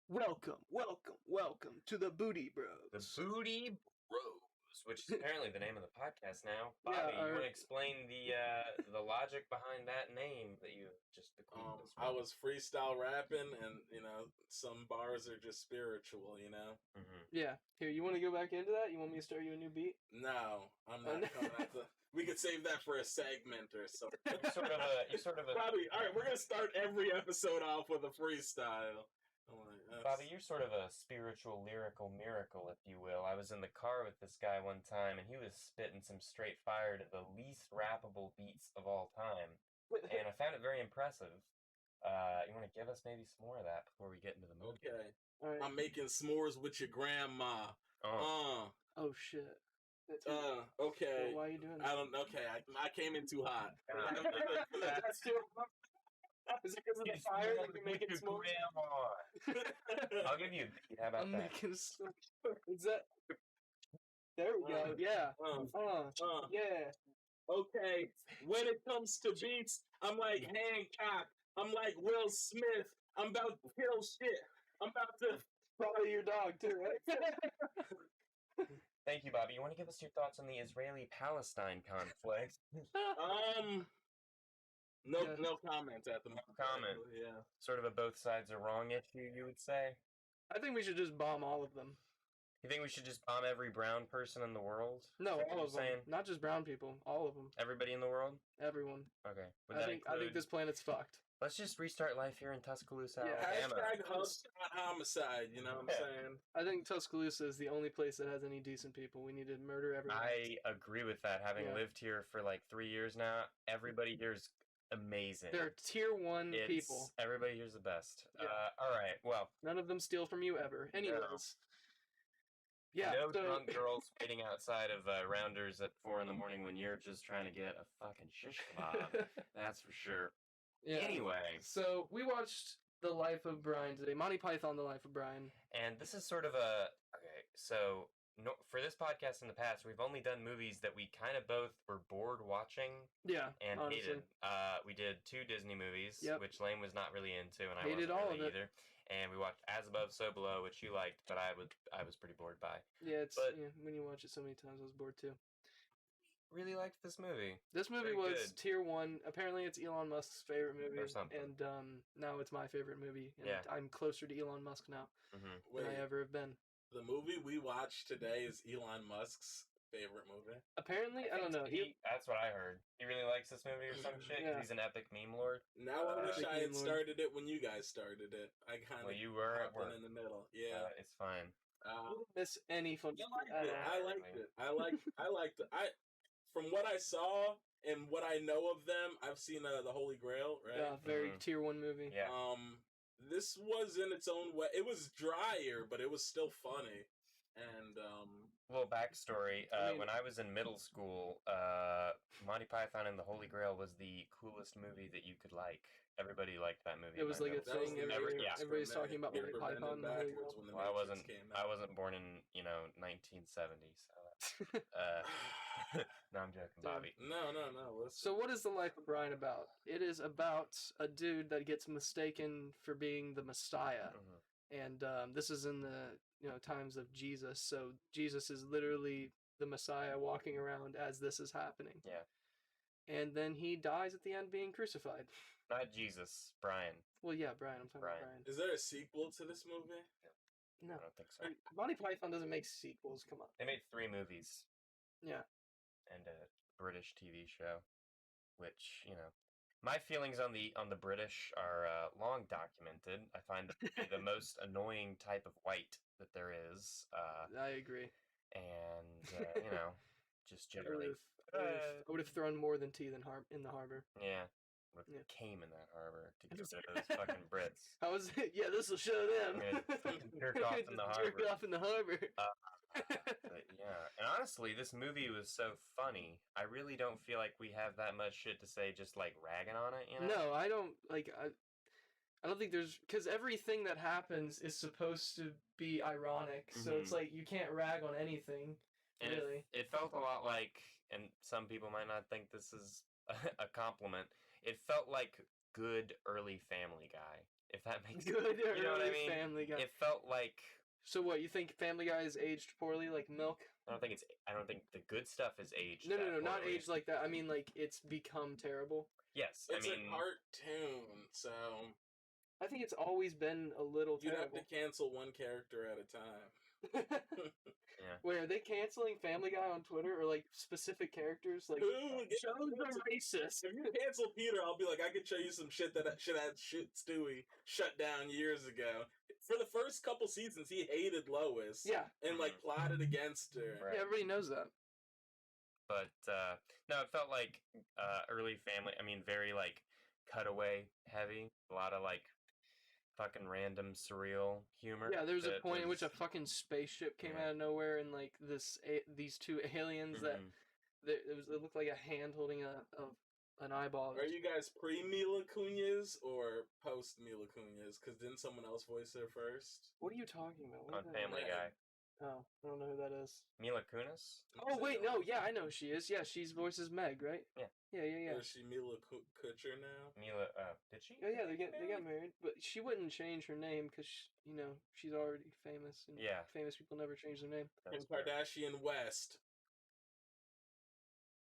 Welcome to the Booty Bros. The Booty Bros, which is apparently the name of the podcast now. Bobby, Yeah, you want to explain the logic behind that name that you just bequeathed us? I was freestyle rapping, and some bars are just spiritual. Mm-hmm. Yeah. Here, you want to go back into that? You want me to start you a new beat? No, I'm not coming at the. We could save that for a segment or something. You sort of a Bobby, all right, we're gonna start every episode off with a freestyle. Bobby, you're sort of a spiritual lyrical miracle, if you will. I was in the car with this guy one time, and he was spitting some straight fire to the least rappable beats of all time, and I found it very impressive. You want to give us maybe some more of that before we get into the movie? Okay. All right. I'm making s'mores with your grandma. Oh shit. Okay. Well, why are you doing that? I don't. Okay, I came in too hot. That's too. Is it because of the fire that you're making s'mores? I'll give you a beat. How about I'm that? making s'mores. Is that? There we go. Yeah. Yeah. Okay. When it comes to beats, I'm like Hancock. I'm like Will Smith. I'm about to kill shit. I'm about to. Probably your dog too, right? Thank you, Bobby. You want to give us your thoughts on the Israeli-Palestine conflict? No comment at the moment. No comment. Yeah. Sort of a both sides are wrong issue, you would say? I think we should just bomb all of them. You think we should just bomb every brown person in the world? No, Is that what all you're of them. saying? Not just brown people. All of them. Everybody in the world? Everyone. Okay. Would I that think include... this planet's fucked. Let's just restart life here in Tuscaloosa, Yeah, Alabama. Hashtag hubs, not homicide. You know what I'm saying? I think Tuscaloosa is the only place that has any decent people. We need to murder everyone. I agree with that. Having Yeah. lived here for like 3 years now, everybody here's amazing. They're tier 1 people. Everybody here's the best. Yeah. All right, well. None of them steal from you ever. Anyways. Yeah. No drunk girls waiting outside of Rounders at 4 in the morning when you're just trying to get a fucking shish kebab. That's for sure. Yeah. Anyway. So, we watched The Life of Brian today. Monty Python, The Life of Brian. And this is sort of a... Okay, so... No, for this podcast in the past, we've only done movies that we kind of both were bored watching. Yeah, and honestly. hated. We did 2 Disney movies, which Lane was not really into, and I hated wasn't all really of it. either. And we watched As Above, So Below, which you liked, but I was pretty bored by. Yeah, when you watch it so many times, I was bored too. Really liked this movie. This movie Very was good. tier 1. Apparently, it's Elon Musk's favorite movie, Or something. and now it's my favorite movie. And Yeah. I'm closer to Elon Musk now than I ever have been. The movie we watched today is Elon Musk's favorite movie. Apparently, I don't know. That's what I heard. He really likes this movie or some shit. 'Cause Yeah. he's an epic meme lord. Now I wish Epic I had meme lord. started it when you guys started it. I kind of you were at hopped work in the middle. Yeah, It's fine. I didn't miss any fun. You liked it. I liked it. From what I saw and what I know of them, I've seen the Holy Grail, right? Yeah, very tier 1 movie. Yeah. This was in its own way. It was drier, but it was still funny. And little backstory. When I was in middle school, Monty Python and the Holy Grail was the coolest movie that you could like. Everybody liked that movie. It was like a thing. Everybody's talking about Monty Python and the Holy Grail. When the Well, Matrix I wasn't born in 1970, so no, I'm joking, Bobby. No. Listen. So what is The Life of Brian about? It is about a dude that gets mistaken for being the Messiah. Mhm. And this is in the times of Jesus. So Jesus is literally the Messiah walking around as this is happening. Yeah. And then he dies at the end being crucified. Not Jesus, Brian. Well, yeah, Brian. I'm talking about Brian. Brian. Is there a sequel to this movie? I No. don't think so. Monty Python doesn't make sequels. Come on. They made 3 movies. Yeah. And a British TV show, which, my feelings on the British are long documented. I find them to be the most annoying type of white that there is. I agree. And, just generally... I would have thrown more than tea in the harbor. Yeah. Came in that harbor to get rid of those fucking Brits. How was it? Yeah, this will show them. Jerk off in the harbor. Jerk off in the harbor. But yeah, and honestly, this movie was so funny. I really don't feel like we have that much shit to say, just like ragging on it. No, I don't like. I don't think there's because everything that happens is supposed to be ironic. So it's like you can't rag on anything. And really, it felt a lot like, and some people might not think this is a compliment. It felt like good early Family Guy. If that makes Good you know what I early mean? Family Guy. It felt like So what, you think Family Guy is aged poorly like milk? I don't think the good stuff is aged. No, that not poorly. aged like that. I mean, like, it's become terrible. Yes, It's I mean, a cartoon, so I think it's always been a little you'd have terrible. to cancel one character at a time. yeah. Wait, are they canceling Family Guy on Twitter or like specific characters? Like, Who shows are racist. If you cancel Peter, I'll be like, I could show you some shit that should have Stewie shut down years ago. For the first couple seasons, he hated Lois. Yeah. And like plotted against her. Right. Yeah, everybody knows that. But no, it felt like early Family. I mean, very like cutaway heavy. A lot of like fucking random surreal humor. Yeah, there's a point in which a was- fucking spaceship came Yeah. out of nowhere and like these two aliens that Mhm. it looked like a hand holding an eyeball. Are you guys pre Mila Kunis or post Mila Kunis? Because didn't someone else voice her first? What are you talking about? What on is that? Family Guy. Oh, I don't know who that is. Mila Kunis. Oh wait, no, yeah, I know who she is. Yeah, she's voices Meg, right? Yeah. Yeah. Or is she Mila Kutcher now? Mila, did she? Oh yeah, they got married, but she wouldn't change her name because she's already famous, and Yeah. famous people never change their name. Kim That's fair. Kardashian West.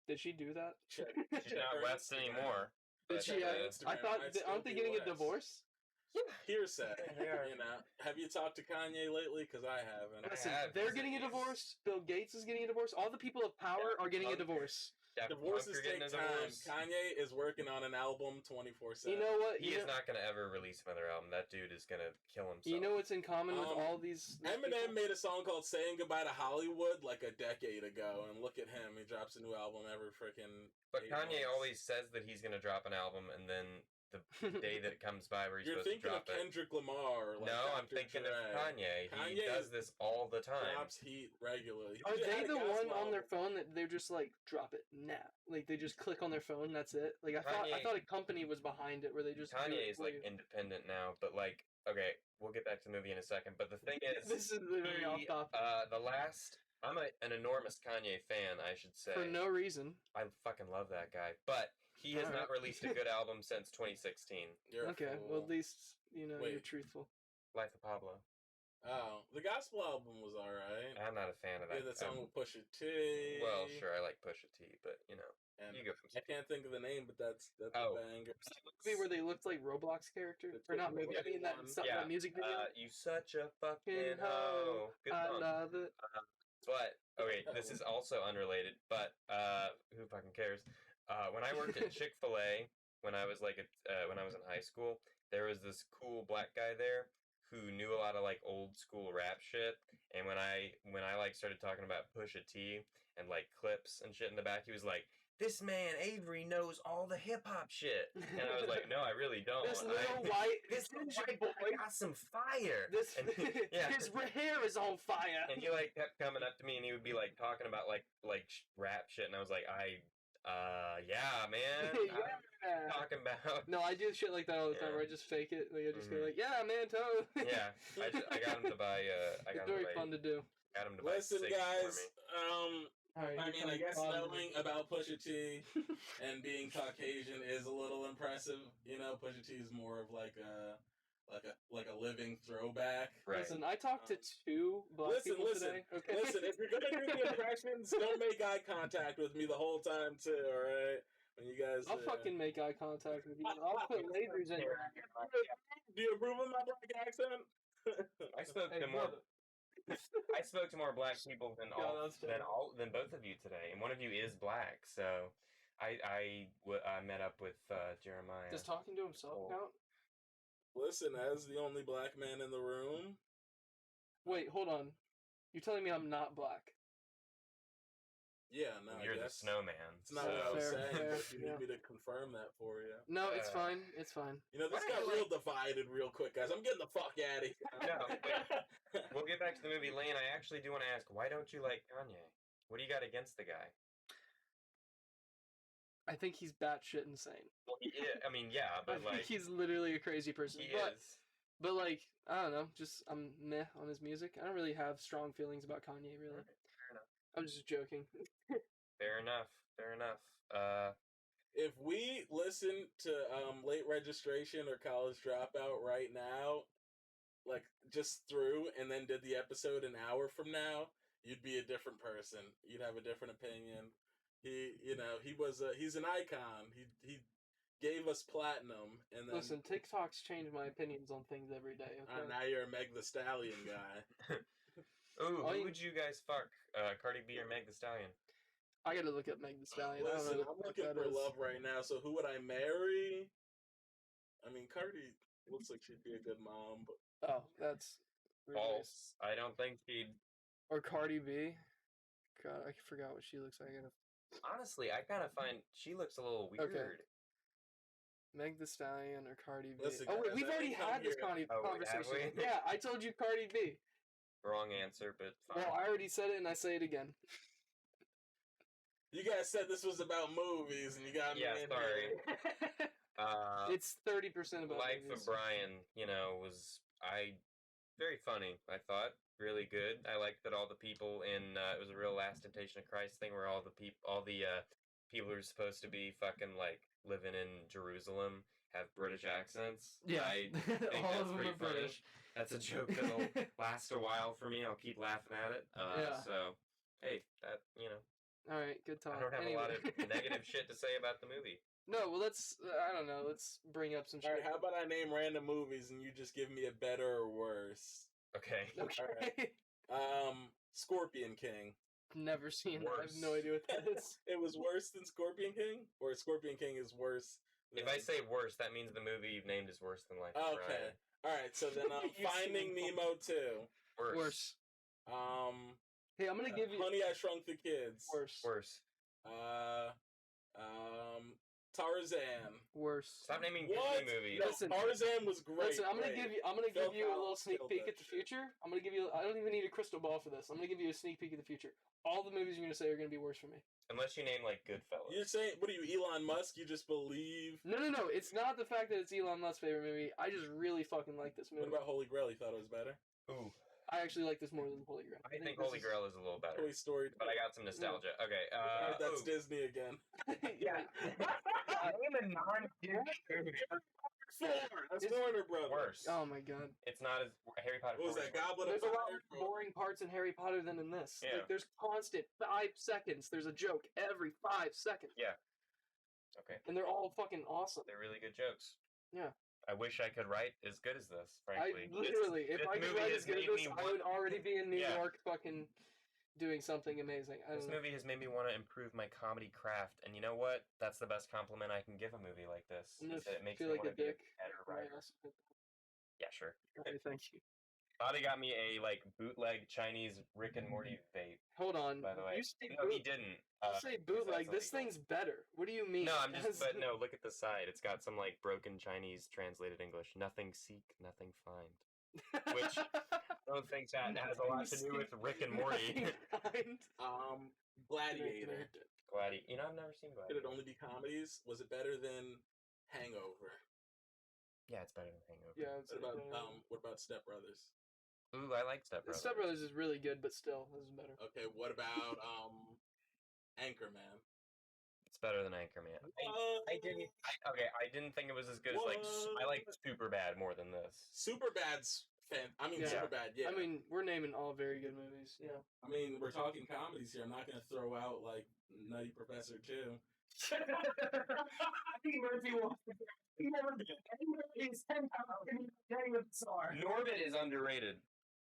Did she do that? Check, She's check not her West Instagram. anymore. Did but, she? Instagram I thought, might still aren't they be getting a West. divorce? Hearsay. They are. You know, have you talked to Kanye lately? Because I haven't. Listen, have. they're getting a divorce. Bill Gates is getting a divorce. All the people of power are getting a divorce. Daft Divorces Punk are getting take a time. divorce. Kanye is working on an album 24/7. You know what? He is not going to ever release another album. That dude is going to kill himself. You know what's in common with all these Eminem people? made a song called "Saying Goodbye to Hollywood" like a decade ago, and look at him. He drops a new album every freaking. But 8 Kanye months. always says that he's going to drop an album, and then the day that it comes by where he's You're supposed to thinking of drop it. Kendrick Lamar. Or like No, I'm Dr. thinking Dre. of Kanye. He Kanye does this all the time. Drops heat regularly. Are He they had a the one gospel on their album. phone that they're just like drop it now? Like they just click on their phone, that's it. Like I Kanye- thought a company was behind it where they just do Kanye it is like later. independent now, but like, okay, we'll get back to the movie in a second. But the thing is, This is very off topic. I'm an enormous Kanye fan, I should say. For no reason. I fucking love that guy, but he has not Alright. released a good album since 2016. You're a Okay, fool. well at least you're Wait. truthful. Life of Pablo. Oh, the gospel album was alright. I'm not a fan of that. Yeah, that song with Pusha T. Well, sure, I like Pusha T, but you know, And you go from I can't think of the name, but that's Oh. a banger. Movie where they looked like Roblox characters, or not movie. I mean that Yeah, that music video. you such a fucking Fucking hoe. hoe. Good I song. love it. But okay, this is also unrelated. But who fucking cares? When I worked at Chick-fil-A, when I was when I was in high school, there was this cool black guy there who knew a lot of like old school rap shit. And when I like started talking about Pusha T and like clips and shit in the back, he was like, "This man Avery knows all the hip hop shit," and I was like, "No, I really don't. This little white This ginger white boy. boy got some fire." This And yeah. his hair is on fire. And he like kept coming up to me and he would be like talking about like rap shit, and I was like, yeah, man. Yeah. Talking about. No, I do shit like that all the time. Yeah. Where I just fake it. Like I just go Mhm. like, "Yeah, man, totally." Yeah, I got him to buy. It's very fun to do. Got him to buy Listen, cigs guys. for me. Alright, I here mean, comes I guess Bob. knowing about Pusha T and being Caucasian is a little impressive. You know, Pusha T is more of like a living throwback. Right. Listen, I talked to two black people today. Okay. Listen. If you're gonna do the impressions, don't make eye contact with me the whole time too. All right, when you guys. I'll fucking make eye contact with you. I'll put lasers in your Do you approve of my black accent? I spoke Hey, to more. brother. I spoke to more black people than both of you today, and one of you is black. So, I met up with Jeremiah. Does talking to himself Cool. count? Listen, as the only black man in the room, Wait, hold on. You're telling me I'm not black? yeah, no, You're I the guess snowman. it's not what I was Fair, saying. fair, But if you yeah. need me to confirm that for you. No, it's Uh, fine. It's fine. You know, this Why got don't you real divided real quick, guys. I'm getting the fuck out of here. No, We'll get back to the movie. Lane, I actually do want to ask, why don't you like Kanye? What do you got against the guy? I think he's batshit insane. Well, I mean, yeah, I but think like he's literally a crazy person. he but, is. But like, I don't know. Just I'm meh on his music. I don't really have strong feelings about Kanye. Really, Fair enough. I'm just joking. Fair enough. Fair enough. If we listen to Late Registration or College Dropout right now, like just through, and then did the episode an hour from now, you'd be a different person. You'd have a different opinion. He's an icon. He gave us platinum, and then Listen, TikToks change my opinions on things every day. Okay. now you're a Meg the Stallion guy. Ooh, who would you guys fuck? Cardi B or Meg the Stallion? I gotta look up Meg the Stallion. Listen, I don't know I'm looking for love right now. So who would I marry? I mean, Cardi looks like she'd be a good mom, but Oh, that's really nice. False. I don't think she'd. Or Cardi B. God, I forgot what she looks like. Honestly, I kind of find she looks a little weird. Okay. Meg the Stallion or Cardi B. Listen, Oh wait, guys, we've I already didn't come had this here- Oh, wait, have conversation. we? Yeah, I told you Cardi B. Wrong answer, but fine. Well, I already said it and I say it again. you guys said this was about movies, and you got me in sorry. here. It's 30% about Life movies. of Brian, was very funny. I thought really good. I liked that all the people in it was a real Last Temptation of Christ thing where all the people who are supposed to be fucking like living in Jerusalem have British accents. Yeah, I think all that's of them pretty are funny. British. That's a joke that'll last a while for me. I'll keep laughing at it. Yeah. So hey, that All right, good talk. I don't have Anyway. a lot of negative shit to say about the movie. No, well, I don't know. Let's bring up some All shit. right, how about I name random movies, and you just give me a better or worse? Okay. Okay. Scorpion King. Never seen it. I have Worse. no idea what that is. It was worse than Scorpion King, or Scorpion King is worse. If I say worse, that means the movie you've named is worse than Life of Okay. Brian. All right, so then You Finding seen- Nemo 2. Worse. Um, Hey, I'm gonna give you Honey, I Shrunk the Kids. worse. Worse. Tarzan. Worse. Stop naming What? Disney movies. No, Listen. Tarzan was great. Listen, I'm gonna great. give Phil you a little Collins sneak killed peek that at the shit. future. I'm gonna give you. I don't even need a crystal ball for this. I'm gonna give you a sneak peek at the future. All the movies you're gonna say are gonna be worse for me. Unless you name like Goodfellas. You're saying, what are you, Elon Musk? You just believe? No. It's not the fact that it's Elon Musk's favorite movie. I just really fucking like this What movie. about Holy Grail? You thought it was better? Ooh, I actually like this more than Holy Grail. I think this Holy is- Grail is a little better, Toy Story. but I got some nostalgia. Okay. That's ooh. Disney again. yeah. Name a non-Disney. 4. That's Warner Brothers. Worse. Oh my god. It's not as Harry Potter. What was 4 that? is worse. Goblet There's of a lot Fire? more boring parts in Harry Potter than in this. Yeah. Like, there's constant 5 seconds. There's a joke every 5 seconds. Yeah. Okay. And they're all fucking awesome. They're really good jokes. Yeah. I wish I could write as good as this. I Frankly, literally, if this I could movie write has as good as made this, me I would already be in New Yeah. York fucking doing something amazing. I This don't know. movie has made me want to improve my comedy craft, and you know what? That's the best compliment I can give a movie like this. I'm Is gonna that it makes feel me like a want to be a dick. better Right, writer. also- Yeah, sure. Okay, thank you. Bobby got me a bootleg Chinese Rick and Morty vape. Hold on. By the way, You say, no, he didn't. you say because bootleg. that's This illegal. thing's better. What do you mean? No, I'm just. But no, look at the side. It's got some broken Chinese translated English. Nothing seek, nothing find. Which I don't think that has a lot to do with Rick and Morty. Nothing kind. Gladiator. Gladi. I've never seen Could it Gladiator. only be comedies? Was it better than Hangover? Yeah, it's better than Hangover. Yeah. It's What about Step Brothers? Ooh, I like Step Brothers. Step Brothers is really good, but still, this is better. Okay, what about Anchorman? It's better than Anchorman. I didn't think it was as good as I like Superbad more than this. Superbad's Yeah. Superbad. Yeah. I mean, we're naming all very good movies. Yeah. I mean, we're talking comedies here. I'm not gonna throw out Nutty Professor 2. Eddie Murphy wants to be Norbit. Eddie Murphy is 10 pounds and he's getting with the star. Norbit is underrated.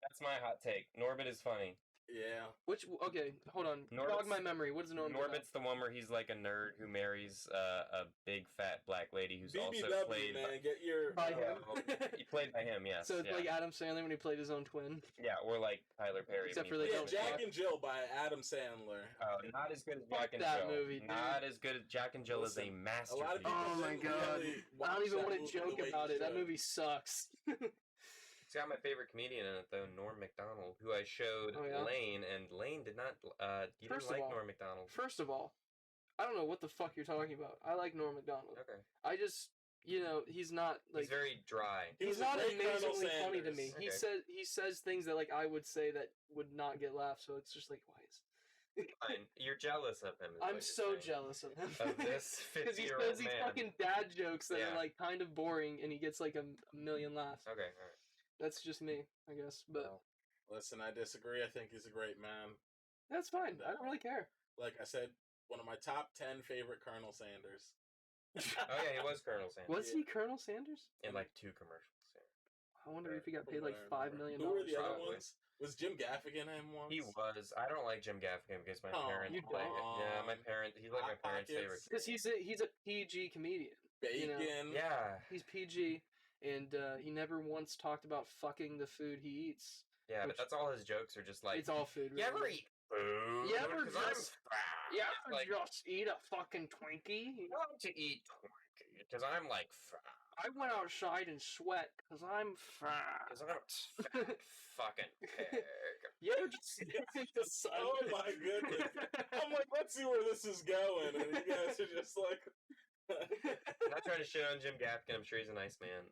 That's my hot take. Norbit is funny. Yeah. Okay, hold on. Norbit's- Jog my memory. What is Norbit? Norbit's the one where he's like a nerd who marries a big fat black lady who's also BBW, played man, get your By him. he played by him, yes. So it's yeah. like Adam Sandler when he played his own twin. Yeah, or like Tyler Perry. Except when for he they yeah, played don't Jack fuck. and Jill by Adam Sandler. not as good as Fuck Jack and that Jill. movie, dude. Not as good as Jack and Jill is a Listen, A masterpiece. lot of people Oh my didn't God. really I watch don't even that want movie to joke the way about you it. That should. movie sucks. It's got my favorite comedian in it though, Norm Macdonald, who I showed Oh, yeah? Lane, and Lane did not. He First didn't of like all- Norm Macdonald. First of all, I don't know what the fuck you're talking about. I like Norm Macdonald. Okay, I just, he's not like he's very dry. He he's was a not great Colonel amazingly funny to Sanders. me. Okay. He says things that I would say that would not get laughs. So it's just like, why is Fine. You're jealous of him. is I'm what so you're saying. jealous of him. Of this Because he 50-year-old says these man. fucking dad jokes that Yeah. are like kind of boring, and he gets like a million laughs. Okay, alright. That's just me, I guess. But Well, Listen, I disagree. I think he's a great man. that's fine. I don't really care. Like I said, one of my top 10 favorite Colonel Sanders. oh yeah, he was Colonel Sanders. Was he Colonel Sanders? In like 2 commercials. Yeah. I wonder if he got From paid what like I $5 remember. million. Who were the other Probably. ones? Was Jim Gaffigan him once? He was. I don't like Jim Gaffigan because my Oh, parents. you like don't? it. Yeah, my parent. He's like my Hot parents' favorite. Pockets. Because he's a PG comedian. You know? Bacon. Yeah, He's PG, and he never once talked about fucking the food he eats. yeah, Which- but that's all his jokes are just like. It's all food. You ever really. eat food? You ever 'Cause I'm just- fat. Yeah, like just eat a fucking Twinkie. I love to eat Twinkie because I'm like fat. I went outside and sweat because I'm fat. Because I'm a fat fucking pig. You ever just in the sun? Oh my goodness. I'm like, let's see where this is going. And you guys are just like. I'm not trying to shit on Jim Gaffigan. I'm sure he's a nice man.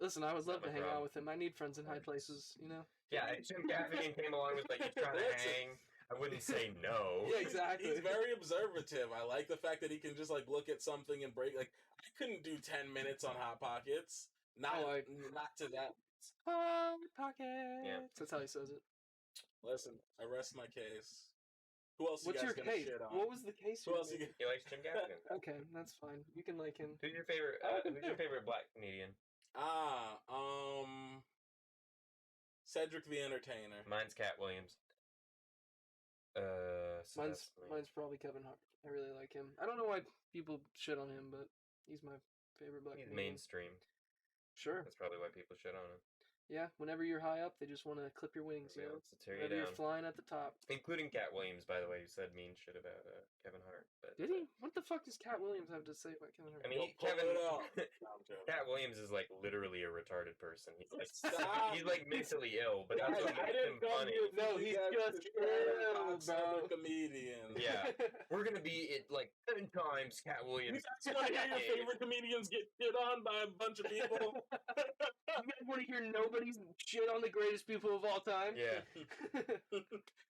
Listen, I would love Not to my hang out problem. with him. I need friends in high places, you know? Yeah, if Jim Gaffigan came along with like, you trying to Listen. hang, I wouldn't say no. Yeah, exactly. He's very observative. I like the fact that he can just like look at something and break. Like I couldn't do 10 minutes on Hot Pockets. Not not to that. Hot Pockets. That's how he says it. Listen, I rest my case. Who else What's you your guys gonna case? shit on? What was the case? Who you else you made? get? He likes Jim Gaffigan. Okay, that's fine. You can like him. Who's your favorite? I like him Who's your too. favorite black comedian? Cedric the Entertainer. Mine's Cat Williams. So Mine's that's me. mine's probably Kevin Hart. I really like him. I don't know why people shit on him, but he's my favorite black He's comedian. mainstream. Sure. That's probably why people shit on him. Yeah. Whenever you're high up, they just want to clip your wings. You Yeah, know. to tear you Whenever down. you're flying at the top. Including Cat Williams, by the way, who said mean shit about Kevin Hart. But, Did he? What the fuck does Cat Williams have to say about Kevin Hart? I mean, Pull Kevin. it up. No, I'm joking. Cat Williams is like literally a retarded person. He's like Stop. he's like mentally ill, but that's Guys, what I makes him didn't come funny. here for No, you he's guys just to try to ill, box up bro. a comedian. Yeah. We're gonna be at like 7 times Cat You Williams. guys want to hear your favorite comedians get shit on by a bunch of people? You guys want to hear nobody's shit on the greatest people of all time? Yeah.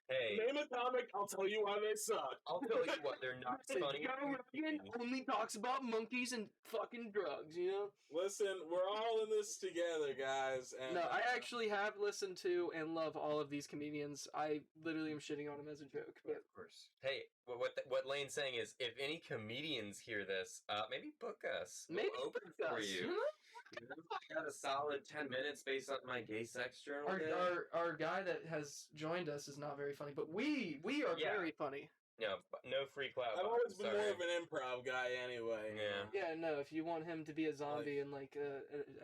Hey, Name a comic, I'll tell you why they suck. I'll tell you what, they're not funny. Joe Rogan only talks about monkeys and fucking drugs, you know? Listen, we're all in this together, guys. And No, I actually have listened to and love all of these comedians. I literally am shitting on them as a joke. Yeah, But of course. Hey, what Lane's saying is, if any comedians hear this, maybe book us. maybe We'll open fuck for us, you. I got a solid 10 minutes based on my gay sex journal. day. Our guy that has joined us is not very funny, but we are Yeah. very funny. No free clout. I've always been sorry. more of an improv guy anyway. Yeah. Yeah, no, if you want him to be a zombie and like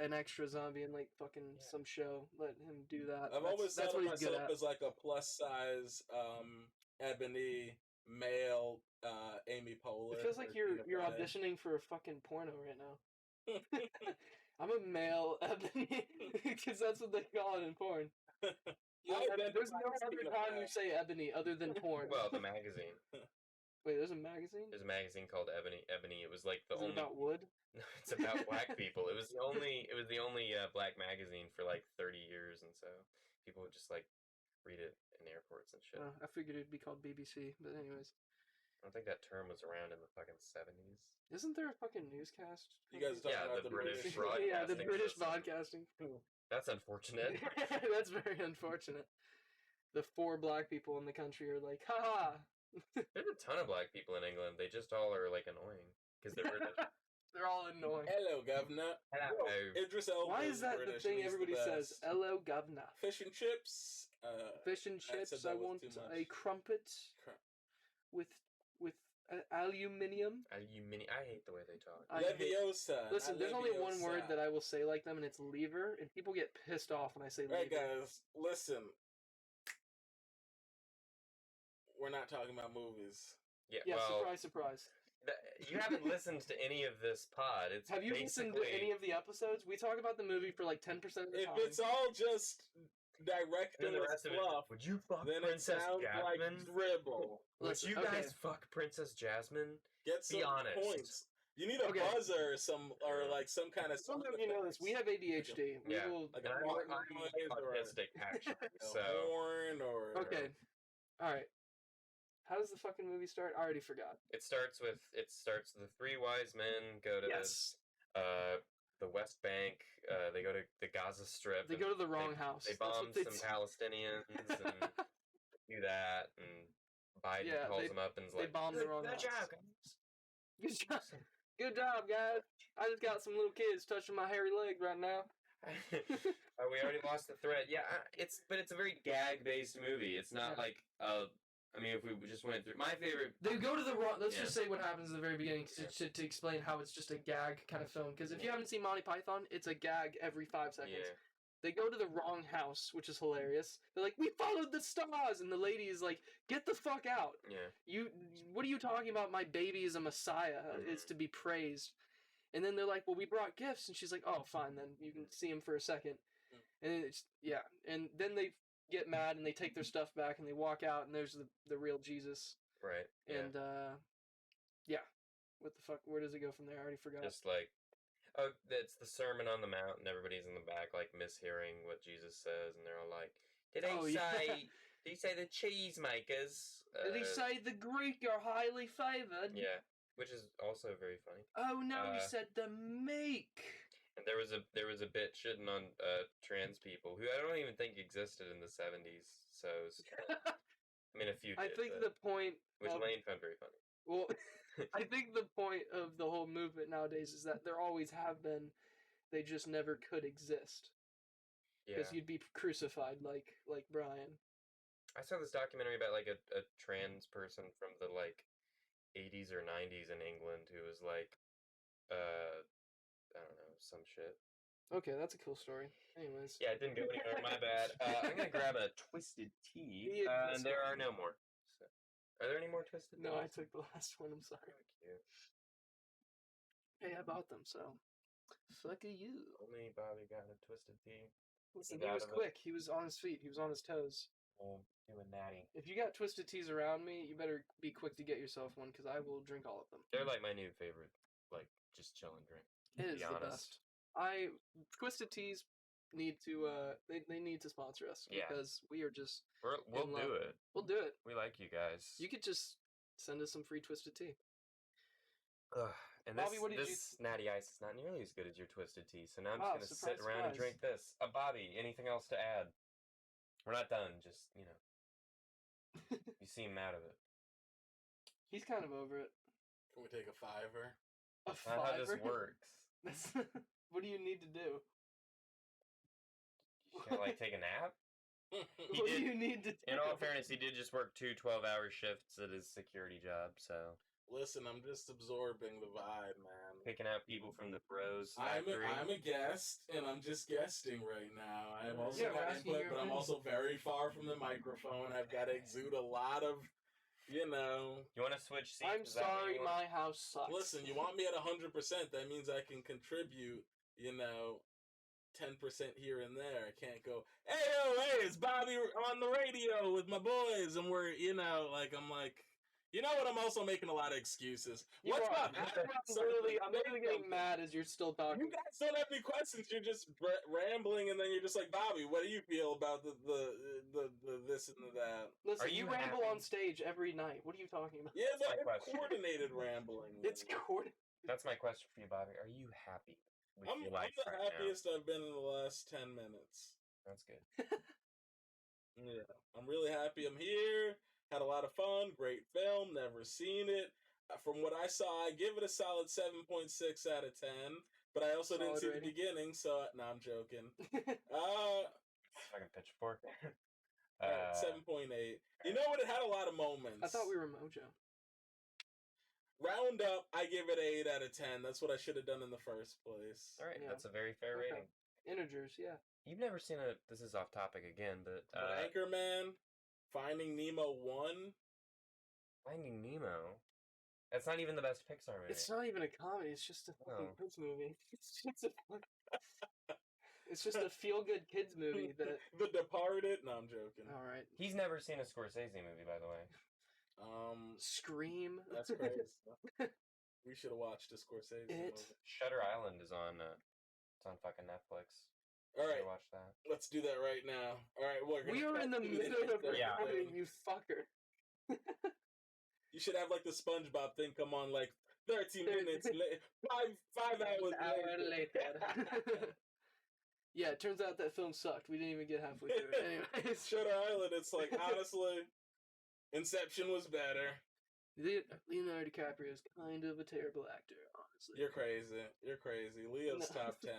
an extra zombie in like fucking Yeah. some show, let him do that. I've always that's thought what of he's good myself at. as like a plus size ebony male Amy Poehler. It feels like or you're Tina Fey. auditioning for a fucking porno right now. I'm a male ebony because that's what they call it in porn. There's no other time you say ebony other than porn. Well, the magazine. Wait, there's a magazine? There's a magazine called Ebony. Ebony. It was like the Is it only. about wood? No, it's about black people. It was the only. It was the only black magazine for like 30 years, and so people would just like read it in airports and shit. I figured it'd be called BBC, but anyways. I don't think that term was around in the fucking 70s. Isn't there a fucking newscast? You guys talking Yeah, about the the British British? Yeah, the broadcasting British system. broadcasting. That's unfortunate. That's very unfortunate. The 4 black people in the country are like, haha. There's a ton of black people in England. They just all are like annoying because they're British. They're all annoying. Hello, governor. Hello. Idris Elba. Why is that British the thing and he's everybody says? best. Hello, governor. Fish and chips. Fish and I said chips. that I was want too much. a crumpet with aluminium. I hate the way they talk. I hate- Leviosa. Listen, not there's only one Leviosa. word that I will say like them, and it's lever, and people get pissed off when I say Right, lever. guys, listen. We're not talking about movies. Yeah, Yeah, well, surprise, surprise. you haven't listened to any of this pod. It's Have you listened to any of the episodes? We talk about the movie for like 10% of the If time. it's all just and then the directorless rest of it? fluff, Would you fuck then it Princess sounds like Jasmine? dribble. Would Listen, you okay. guys fuck Princess Jasmine? Get some Be honest. points. You need a Okay. buzzer or like some kind of. Some of you know this. We have ADHD. We Yeah. will. Like And a I'm walk I'm noise or autistic, actually. a So horn or Okay. All right. How does the fucking movie start? I already forgot. It starts with the three wise men go to Yes. the West Bank. They go to the Gaza Strip. They go to the wrong house. They bomb some Palestinians and do that. And Biden calls them up and is they like, bomb the wrong good house. job, guys. Good job. Good job, guys. I just got some little kids touching my hairy leg right now. We already lost the thread. Yeah, it's a very gag-based movie. It's not like I mean, if we just went through my favorite, they go to the wrong. Let's just say what happens at the very beginning to explain how it's just a gag kind of film. Because if you haven't seen Monty Python, it's a gag every 5 seconds. Yeah. They go to the wrong house, which is hilarious. They're like, "We followed the stars," and the lady is like, "Get the fuck out! Yeah. What are you talking about? My baby is a messiah. It's to be praised." And then they're like, "Well, we brought gifts," and she's like, "Oh, fine, then you can see him for a second." And it's and then they get mad and they take their stuff back and they walk out and there's the real Jesus. Right. Yeah. And what the fuck? Where does it go from there? I already forgot. Just like, it's the Sermon on the Mount, and everybody's in the back like mishearing what Jesus says, and they're all like, "Did he say the cheesemakers? Did he say the Greek are highly favored?" Yeah, which is also very funny. Oh no, he said the meek. And there was a bit shitting on trans people who I don't even think existed in the 70s. So I mean, a few. I think the point, which Lane found very funny. Well, I think the point of the whole movement nowadays is that there always have been, they just never could exist. Because you'd be crucified like Brian. I saw this documentary about like a trans person from the like 80s or 90s in England who was like, I don't know, some shit. Okay, that's a cool story. Anyways. Yeah, it didn't go anywhere. My bad. I'm gonna grab a twisted tea, and there are no more. So, are there any more twisted teas? No, I took the last one. I'm sorry. Cute. Hey, I bought them, so fuck you. Only Bobby got a twisted tea. Listen, he was quick. He was on his feet. He was on his toes. Doing natty. If you got twisted teas around me, you better be quick to get yourself one, because I will drink all of them. They're like my new favorite, like just chilling drink. It is the best. Twisted Teas need to they need to sponsor us because we are just we'll do it. We'll do it. We like you guys. You could just send us some free Twisted Tea. And Bobby, what did this Natty Ice is not nearly as good as your Twisted Tea, so now I'm just gonna sit around and drink this. Bobby, anything else to add? We're not done. Just you seem out of it. He's kind of over it. Can we take a $5? A $5? How this works. What do you need to do? You can't, like, take a nap? What do you need to do? In all fairness, he did just work 2 12-hour shifts at his security job, so... Listen, I'm just absorbing the vibe, man. Picking out people from the pros. I'm a guest, and I'm just guesting right now. I have also got input, but I'm also very far from the microphone. I've got to exude a lot of... You want to switch seats? I'm sorry, my house sucks. Listen, you want me at 100%, that means I can contribute, 10% here and there. I can't go, hey, it's Bobby on the radio with my boys, and we're, I'm like, you know what, I'm also making a lot of excuses. What's up? I'm literally getting mad as you're still talking. You guys don't have any questions. You're just rambling, and then you're just like, Bobby, what do you feel about the this and the that? Listen, you ramble on stage every night. What are you talking about? Yeah, it's coordinated rambling. It's coordinated. That's my question for you, Bobby. Are you happy with your life I'm the happiest I've been in the last 10 minutes. That's good. Yeah, I'm really happy I'm here. Had a lot of fun. Great film. Never seen it. From what I saw, I give it a solid 7.6 out of 10. But I also didn't see the beginning, so... No, I'm joking. Fucking pitchfork. 7.8. You know what? It had a lot of moments. I thought we were Mojo. Round up, I give it an 8 out of 10. That's what I should have done in the first place. Alright, that's a very fair rating. Integers, yeah. You've never seen this is off topic again, but... Anchorman... Finding Nemo 1? Finding Nemo? That's not even the best Pixar movie. It's not even a comedy, it's just a fucking kids movie. It's just a feel-good kids movie that... The Departed? No, I'm joking. Alright. He's never seen a Scorsese movie, by the way. Scream? That's crazy. We should have watched a Scorsese movie. Shutter Island is on, it's on fucking Netflix. All right, watch that. Let's do that right now. All right, we are in the middle of recording, you fucker. You should have like the SpongeBob thing come on like 30 minutes later, 5 hours An hour later. Yeah, it turns out that film sucked. We didn't even get halfway through it. Anyways. Shutter Island, it's like, honestly, Inception was better. Leonardo DiCaprio is kind of a terrible actor, honestly. You're crazy. You're crazy. Leo's No. top 10.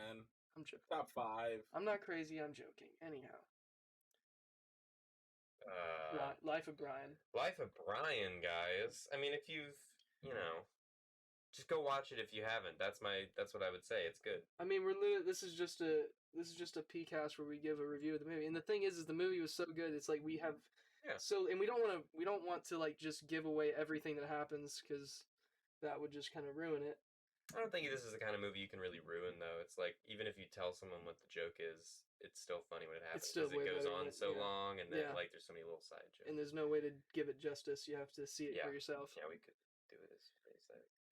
I'm joking. Top 5. I'm not crazy, I'm joking. Anyhow. Life of Brian. Life of Brian, guys. I mean, if you've, just go watch it if you haven't. That's what I would say. It's good. I mean, this is just a PCast where we give a review of the movie. And the thing is the movie was so good. It's like we have and we don't want to like just give away everything that happens because that would just kind of ruin it. I don't think this is the kind of movie you can really ruin, though. It's like, even if you tell someone what the joke is, it's still funny when it happens because it goes on so long, and then like there's so many little side jokes. And there's no way to give it justice. You have to see it for yourself. Yeah, we could do it as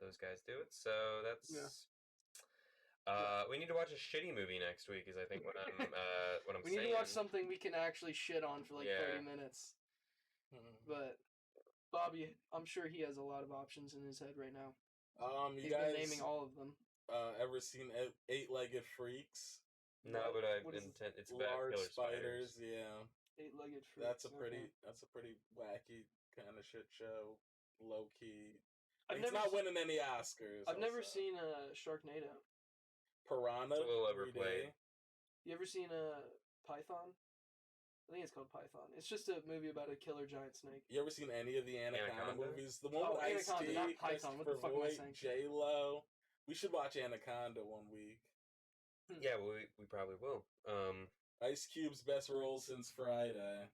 those guys do it. So that's we need to watch a shitty movie next week. Is I think what I'm saying. We need to watch something we can actually shit on for like 30 minutes. But Bobby, I'm sure he has a lot of options in his head right now. He's been naming all of them. Ever seen Eight-Legged Freaks? No, but it's about large killer spiders. Yeah, Eight-Legged Freaks. That's a pretty wacky kind of shit show. Low key. It's not winning any Oscars. I've never seen Sharknado. Piranha. It's a little overplayed. You ever seen Python? I think it's called Python. It's just a movie about a killer giant snake. You ever seen any of the Anaconda movies? The one with Anaconda, Ice-T, not Python. What the fuck am I saying? J-Lo. We should watch Anaconda one week. Yeah, well, we probably will. Ice Cube's best role since Friday.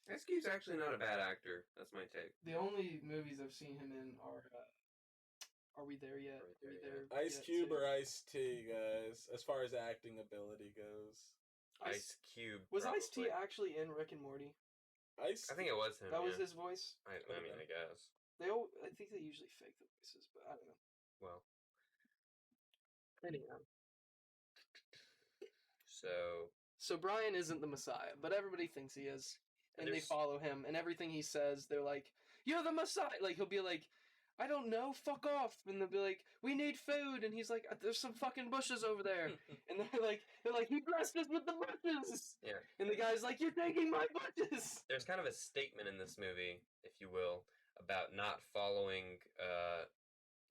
Ice Cube's actually not a bad actor. That's my take. The only movies I've seen him in Are We There Yet? Are We There Ice Cube or Ice-T, guys, as far as acting ability goes. Ice Cube. Was Ice-T actually in Rick and Morty? I think it was him. That was his voice? I mean, I guess. I think they usually fake the voices, but I don't know. Well. Anyhow. So Brian isn't the Messiah, but everybody thinks he is. And they follow him, and everything he says, they're like, "You're the Messiah!" Like, he'll be like, "I don't know, fuck off." And they'll be like, "We need food." And he's like, "There's some fucking bushes over there." And they're like, "He blessed us with the bushes." Yeah. And the guy's like, "You're taking my bushes." There's kind of a statement in this movie, if you will, about not following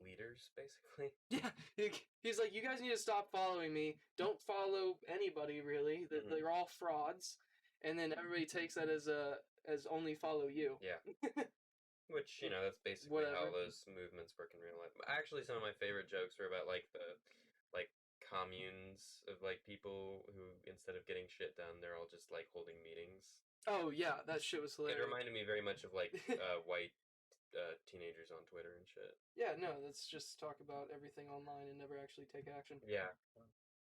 leaders, basically. Yeah. He's like, "You guys need to stop following me. Don't follow anybody, really. They're all frauds." And then everybody takes that as only follow you. Yeah. Which, that's basically how those movements work in real life. Actually, some of my favorite jokes were about, like, the, communes of, like, people who, instead of getting shit done, they're all just, like, holding meetings. Oh, yeah, that shit was hilarious. It reminded me very much of, like, white teenagers on Twitter and shit. Yeah, no, let's just talk about everything online and never actually take action. Yeah.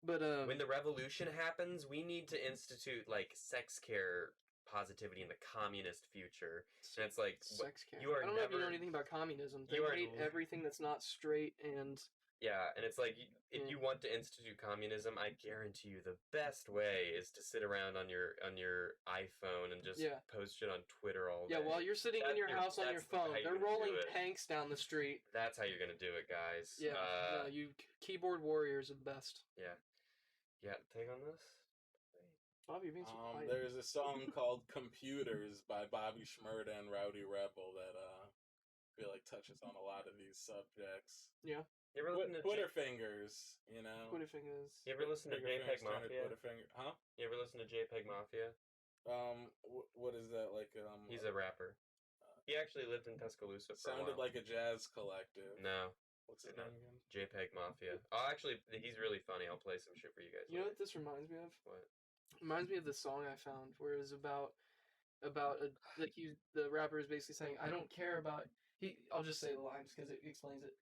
But, when the revolution happens, we need to institute, like, sex care positivity in the communist future. And it's like, sex care. I don't know if you know anything about communism. They hate everything that's not straight and... Yeah, and it's like, if you want to institute communism, I guarantee you the best way is to sit around on your iPhone and just post shit on Twitter all day. Yeah, while you're sitting in your house on your phone, they're rolling tanks down the street. That's how you're gonna do it, guys. Yeah, you keyboard warriors are the best. Yeah. Yeah, take on this? Bobby, you're being so quiet. There's a song called Computers by Bobby Shmurda and Rowdy Rebel that I feel like touches on a lot of these subjects. Yeah. You ever listen to Twitter fingers, Twitter fingers. You ever listen to JPEG Mafia? Huh? You ever listen to JPEG Mafia? What is that, like, He's a rapper. He actually lived in Tuscaloosa for sounded a while. like a jazz collective. No. What's his name again? JPEG Mafia. Oh, actually, he's really funny. I'll play some shit for you guys. You know what this reminds me of? What? It reminds me of the song I found where it was about the rapper is basically saying, "I don't care about." I'll just say the lines because it explains it.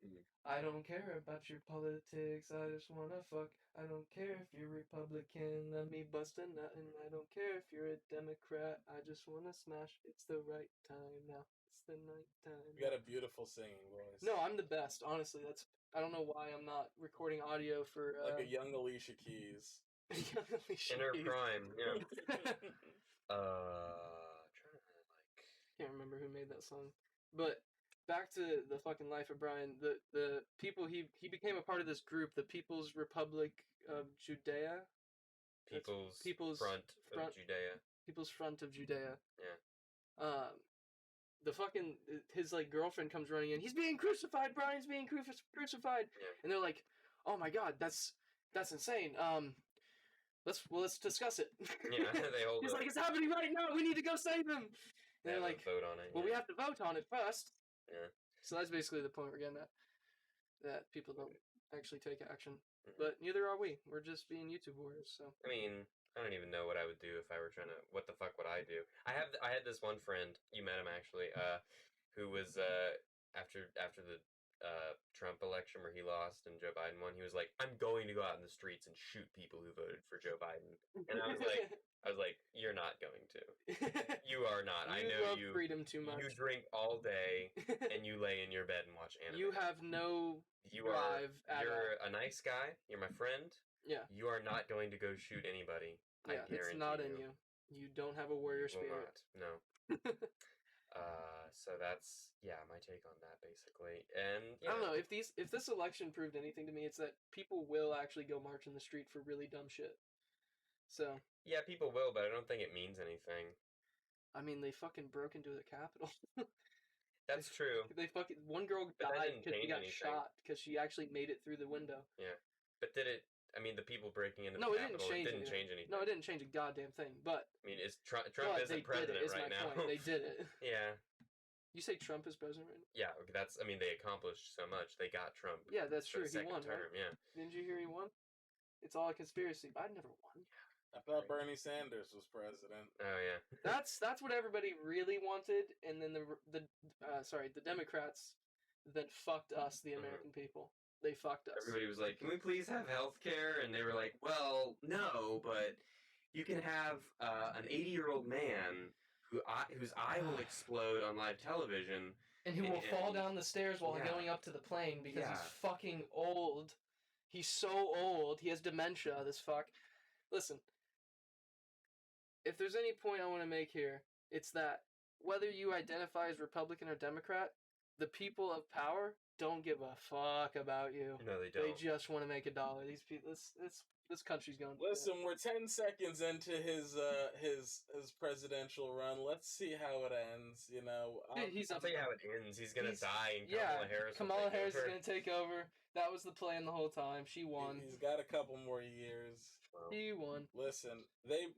I don't care about your politics. I just wanna fuck. I don't care if you're Republican. Let me bust a nut. And I don't care if you're a Democrat. I just wanna smash. It's the right time now. It's the night time. You got a beautiful singing voice. No, I'm the best. Honestly, I don't know why I'm not recording audio for like a young Alicia Keys. In her prime, yeah. Trying to can't remember who made that song, but back to the fucking life of Brian. The people he became a part of this group, the People's Republic of Judea. People's Front of Judea. People's Front of Judea. Yeah. The fucking his like girlfriend comes running in. He's being crucified. Brian's being crucified. Yeah. And they're like, "Oh my god, that's insane. Let's discuss it." Yeah, they hold. He's like, "It's happening right now. We need to go save him." And they're like, vote on it. "Well, we have to vote on it first." Yeah. So that's basically the point we're getting at. That people don't actually take action, but neither are we. We're just being YouTube warriors. So I mean, I don't even know what I would do if I were trying to. What the fuck would I do? I had this one friend. You met him actually. Who was after the Trump election where he lost and Joe Biden won. He was like, I'm going to go out in the streets and shoot people who voted for Joe Biden. And I was like, you're not going to. You are not. I know love you. Freedom too much. You drink all day and you lay in your bed and watch anime. You have no drive at all. You're a nice guy. You're my friend. Yeah. You are not going to go shoot anybody. Yeah, it's not in you. You don't have a warrior spirit. No. So that's my take on that basically. And I don't know if this election proved anything to me, it's that people will actually go march in the street for really dumb shit. So yeah, people will, but I don't think it means anything. I mean, they fucking broke into the Capitol. That's true. One girl died because she got shot because she actually made it through the window. Yeah, but did it? I mean, the people breaking into the it Capitol didn't change anything. No, it didn't change a goddamn thing. But I mean, Trump isn't president right now. Point. They did it. Yeah. You say Trump is president right now? Yeah, I mean, they accomplished so much. They got Trump. Yeah, that's true. He won, term, right? Yeah. Didn't you hear he won? It's all a conspiracy. Biden never won. I thought Bernie Sanders was president. Oh yeah. That's what everybody really wanted, and then the Democrats then fucked us, the American people. They fucked us. Everybody was like, "Can we please have health care?" And they were like, "Well, no, but you can have an 80-year-old man whose eye will explode on live television, and he will fall down the stairs while going up to the plane because he's fucking old. He's so old. He has dementia. This fuck. Listen, if there's any point I want to make here, it's that whether you identify as Republican or Democrat, the people of power don't give a fuck about you. No, they don't. They just want to make $1. These people, this country's going. Listen, we're 10 seconds into his presidential run. Let's see how it ends. You know, I'll tell you how it ends. He's gonna die, and Kamala Harris is gonna take over. That was the plan the whole time. She won. He's got a couple more years. He won. Listen, they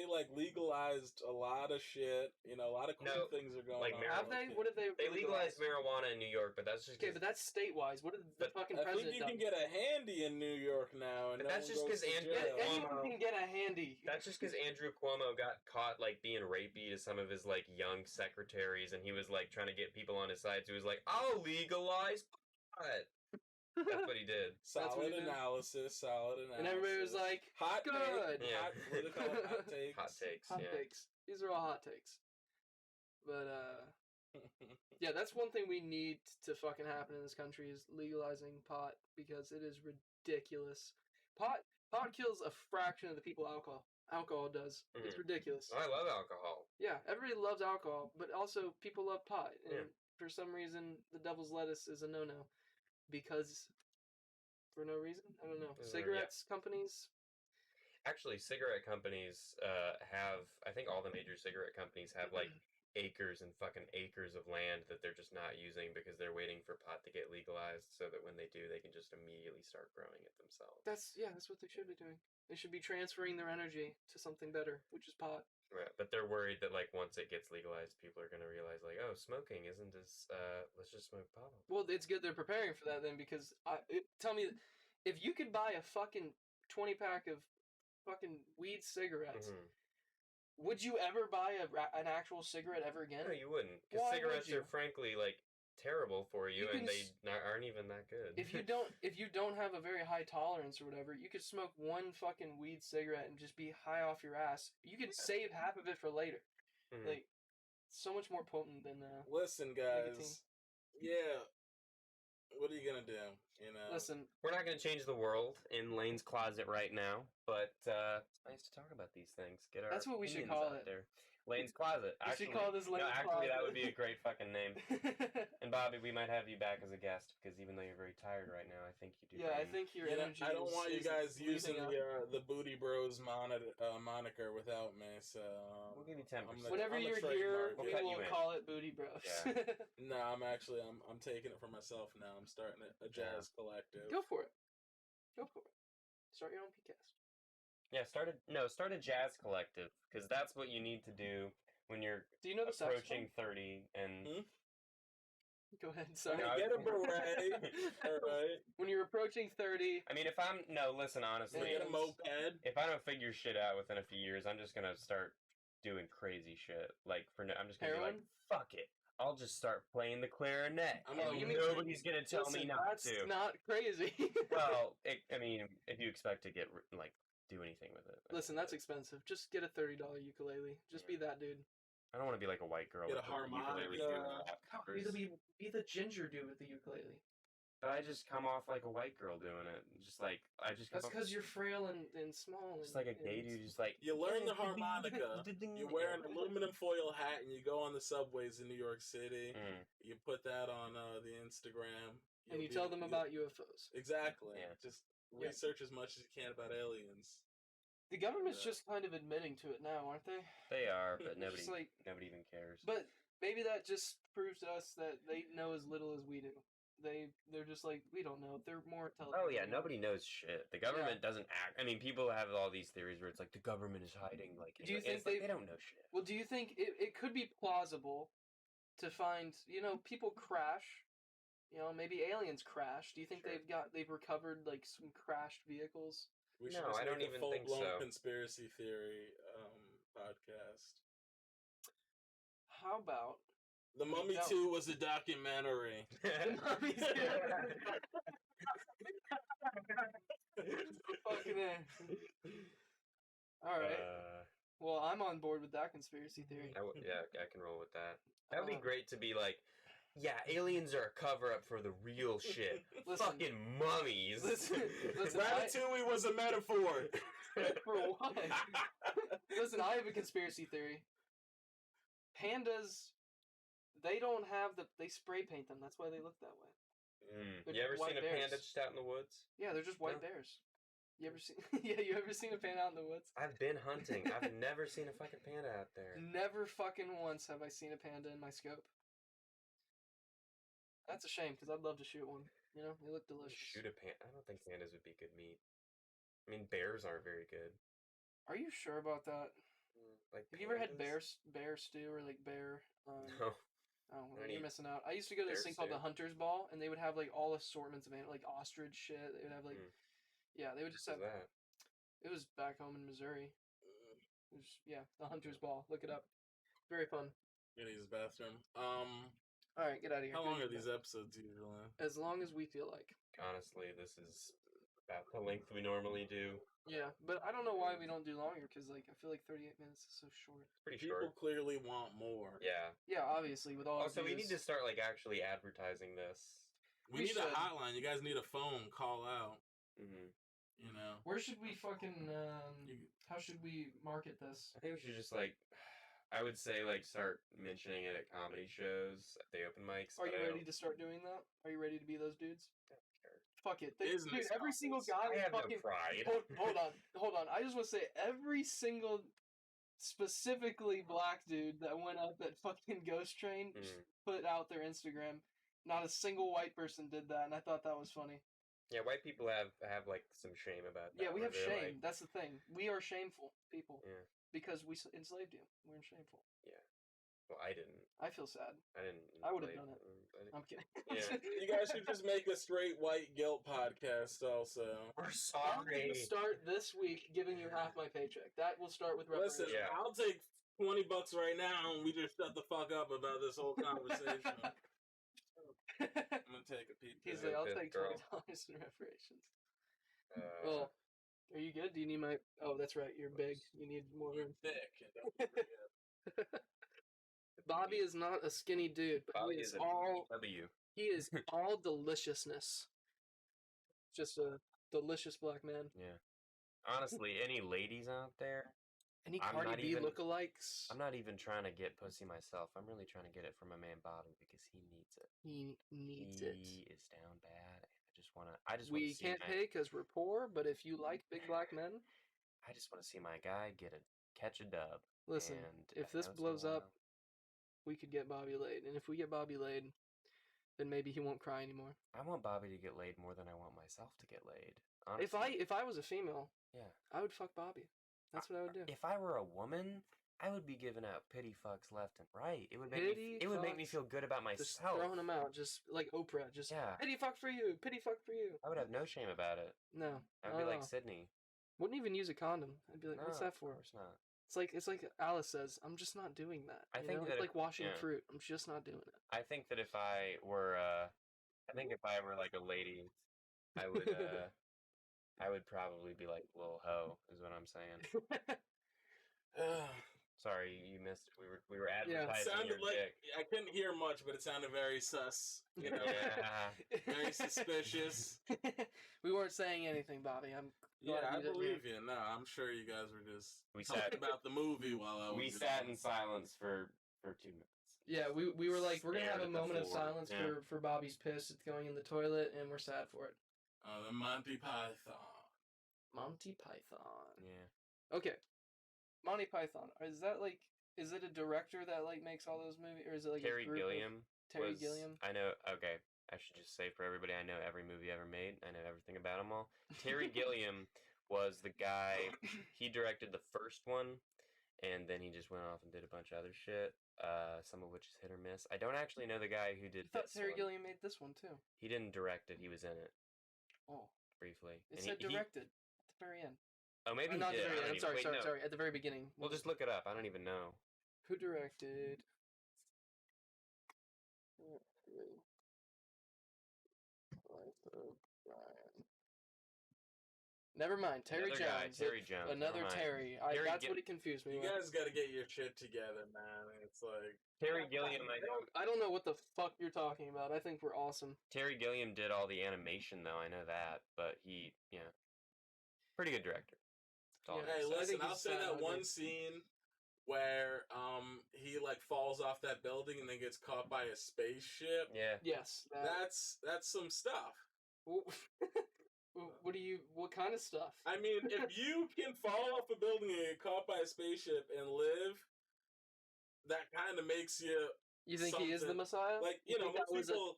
like legalized a lot of shit. You know, a lot of cool things are going on. Have they? What did they? They legalized marijuana in New York, but that's just but that's state-wise. What did the fucking president? I think you can get a handy in New York now, and that's just because anyone can get a handy. That's just because Andrew Cuomo got caught like being rapey to some of his like young secretaries, and he was like trying to get people on his side. So he was like, "I'll legalize pot." That's what he did. Solid analysis. And everybody was like, hot good. Yeah. Hot takes. Hot takes. These are all hot takes. But, yeah, that's one thing we need to fucking happen in this country is legalizing pot because it is ridiculous. Pot kills a fraction of the people alcohol does. Mm-hmm. It's ridiculous. I love alcohol. Yeah, everybody loves alcohol, but also people love pot. And for some reason, the devil's lettuce is a no-no. Because for no reason, I don't know. Companies. Actually, cigarette companies have. I think all the major cigarette companies have like acres and fucking acres of land that they're just not using because they're waiting for pot to get legalized, so that when they do, they can just immediately start growing it themselves. That's what they should be doing. They should be transferring their energy to something better, which is pot. Right, but they're worried that like once it gets legalized, people are going to realize like, oh, smoking isn't as let's just smoke pot. Well, it's good they're preparing for that then because tell me, if you could buy a fucking 20-pack of fucking weed cigarettes, would you ever buy an actual cigarette ever again? No, you wouldn't. Because cigarettes are frankly like terrible for you, and they aren't even that good. If you don't have a very high tolerance or whatever, you could smoke one fucking weed cigarette and just be high off your ass. You could save half of it for later. Like, so much more potent than listen, guys. nicotine. Yeah. What are you gonna do? You know. Listen, We're not going to change the world in Lane's closet right now, but it's nice to talk about these things. Get our That's what we should opinions call out it. there. Lane's closet. We should Actually, call this Lane's actually, that Closet. would be a great fucking name. And Bobby, we might have you back as a guest because even though you're very tired right now, I think you do. yeah, I bring- think your You know, energy. I don't want you is guys using leaving up. the Booty Bros moniker without me, so We'll give you 10%. Whenever I'm a you're here, trademark we We'll cut will you in. call it Booty Bros. Yeah. No, I'm taking it for myself now. I'm starting a jazz collective. Go for it. Go for it. Start your own podcast. Yeah, start a jazz collective because that's what you need to do when you're Do you know the approaching saxophone? 30 and. Go ahead. Sorry. No, Get a beret. All right. When you're approaching 30, I mean, listen, honestly, Get a moped. if I don't figure shit out within a few years, I'm just gonna start doing crazy shit. Like I'm just gonna be like, Heroin? fuck it. I'll just start playing the clarinet. I'm Oh, gonna you mean- Nobody's gonna tell listen, me not that's to. not crazy. Well, I mean, if you expect to get do anything with it. Listen, that's expensive. Just get a $30 ukulele. Just be that dude. I don't want to be like a white girl. Get with a harmonica. Be the ginger dude with the ukulele. But I just come off like a white girl doing it. Just like I just. That's come off because you're frail and small. just like a gay dude, just like You learn the harmonica. You wear an aluminum foil hat and you go on the subways in New York City. Mm. You put that on the Instagram. And you tell them about UFOs. Exactly. Yeah. Just research as much as you can about aliens. The government's Yeah. just kind of admitting to it now, aren't they? They are, but nobody Just like, nobody even cares. but maybe that just proves to us that they know as little as we do. They're just like, we don't know. They're more intelligent. Oh yeah, than we are. nobody knows shit. The government doesn't act. I mean, people have all these theories where it's like the government is hiding. Like, Do you think it's like they don't know shit? Well, do you think it could be plausible to find, people crash, maybe aliens crash. Do you think Sure. they've recovered like some crashed vehicles? We should No, just I don't make a even think full-blown so. conspiracy theory podcast. How about The Mummy No. 2 was a documentary. the mummies? Fucking A. All right. Well, I'm on board with that conspiracy theory. I can roll with that. That would be Uh, great to be like, yeah, aliens are a cover up for the real shit. Listen. Fucking mummies. Listen, Ratatouille was a metaphor. For what? Listen, I have a conspiracy theory. Pandas, they don't have they spray paint them. That's why they look that way. They're You ever white seen a bears. panda just out in the woods? Yeah, they're just white No. bears. You ever seen? Yeah, you ever seen a panda out in the woods? I've been hunting. I've never seen a fucking panda out there. Never fucking once have I seen a panda in my scope. That's a shame because I'd love to shoot one. They look delicious. Shoot a panda. I don't think pandas would be good meat. I mean, bears aren't very good. Are you sure about that? Like, Have you ever had pandas? bear stew or like bear? No. Oh, well, Not you're eat missing out. I used to go to this bear thing called the stew. Hunter's Ball, and they would have like all assortments of like ostrich shit. They would have like, Mm. yeah, they would just What's have. that? It was back home in Missouri. It was, the Hunter's Ball. Look it up. Very fun. Gonna use the bathroom. All right, get out of here. How Go long are get these episodes usually? As long as we feel like. Honestly, this is about the length we normally do. Yeah, but I don't know why we don't do longer because like I feel like 38 minutes is so short. Pretty People short. clearly want more. Yeah. Yeah, obviously with all. Also, we views. need to start like actually advertising this. We We need a should. hotline. You guys need a phone. Call out. Mm-hmm. You know. Where should we fucking? How should we market this? I think we should just like, I would say like start mentioning it at comedy shows, at the open mics. Are but you I ready to start doing that? Are you ready to be those dudes? Sure. Fuck it. Business Dude, every single conference. guy. I have no fucking, pride. hold on. I just want to say every single, specifically black dude that went up that fucking Ghost Train Mhm. put out their Instagram. Not a single white person did that, and I thought that was funny. Yeah, white people have like some shame about that. Yeah, we where have they're shame. like- That's the thing. We are shameful people Yeah. because we enslaved you. We're shameful. Well, I didn't. I feel sad. I didn't. I would've play- done it. I didn't- I'm kidding. Yeah. You guys should just make a straight white guilt podcast. Also, We're I'm sorry. going to start this week giving you half my paycheck. That will start with listen. reparations. Yeah. I'll take $20 right now, and we just shut the fuck up about this whole conversation. I'm gonna take a peek. He's there. like, I'll Fifth take girl. $20 in reparations. Uh, Are you good? Do you need my? Oh, that's right. You're big. You need more You're room. thick. and don't forget. Bobby is not a skinny dude, but Bobby he is is a all W. he is all deliciousness. just a delicious black man. Yeah. Honestly, any ladies out there, Any I'm Cardi not B even- lookalikes? I'm not even trying to get pussy myself. I'm really trying to get it from my man Bobby because he needs it. He needs it. He is down bad. I just want We to see can't pay because we're poor, but if you like big black men, I just want to see my guy catch a dub. listen, And if I this know it's been a blows up, while. we could get Bobby laid. And if we get Bobby laid, then maybe he won't cry anymore. I want Bobby to get laid more than I want myself to get laid. Honestly. If I was a female, yeah, I would fuck Bobby. That's what I would do. If I were a woman, I would be giving out pity fucks left and right. It would make me feel good about myself. Just throwing them out, just like Oprah. Just Yeah. pity fuck for you, pity fuck for you. I would have no shame about it. No, I'd be like Sydney. Wouldn't even use a condom. I'd be like, No, what's that for? Of course not. It's like Alice says, I'm just not doing that. I think that it's like washing yeah. fruit. I'm just not doing it. I think that if I were like a lady, I would I would probably be like little hoe, is what I'm saying. Sorry, you missed it. We were advertising sounded your like dick. I couldn't hear much, but it sounded very sus. You know, Yeah. very suspicious. We weren't saying anything, Bobby. I believe you. No, I'm sure you guys were just talking about the movie while I was. We sat in silence for 2 minutes. Yeah, we were like, we're gonna have a Stared at the moment of floor. silence Yeah. for Bobby's piss. It's going in the toilet, and we're sad for it. The Monty Python. Monty Python. Yeah. Okay, Monty Python. Is it a director that like makes all those movies, or is it like Terry a group Gilliam. Terry Gilliam. I know. Okay, I should just say for everybody, I know every movie ever made. I know everything about them all. Terry Gilliam was the guy. He directed the first one, and then he just went off and did a bunch of other shit. Some of which is hit or miss. I don't actually know the guy who did. I thought this Terry one. Gilliam made this one too. He didn't direct it. He was in it Oh, briefly. it And said he- directed at the very end. Oh, maybe he Not did. at the very I end. don't I'm even- wait, no. sorry. At the very beginning. Well, just look it up. I don't even know. Who directed? Never mind. Terry Another guy, Jones. Terry Jones. Another Never mind. Terry. That's what he confused me You with. guys got to get your shit together, man. It's like Terry Gilliam. I don't know what the fuck you're talking about. I think we're awesome. Terry Gilliam did all the animation, though. I know that, but pretty good director. That's all I'm Hey, gonna say. listen, think I'll he's say that ugly. one scene where he like falls off that building and then gets caught by a spaceship. Yeah. Yes. That's some stuff. What kind of stuff? I mean, if you can fall off a building and get caught by a spaceship and live, that kind of makes you You think he is the something. Messiah? like, You you know, think that most was a- people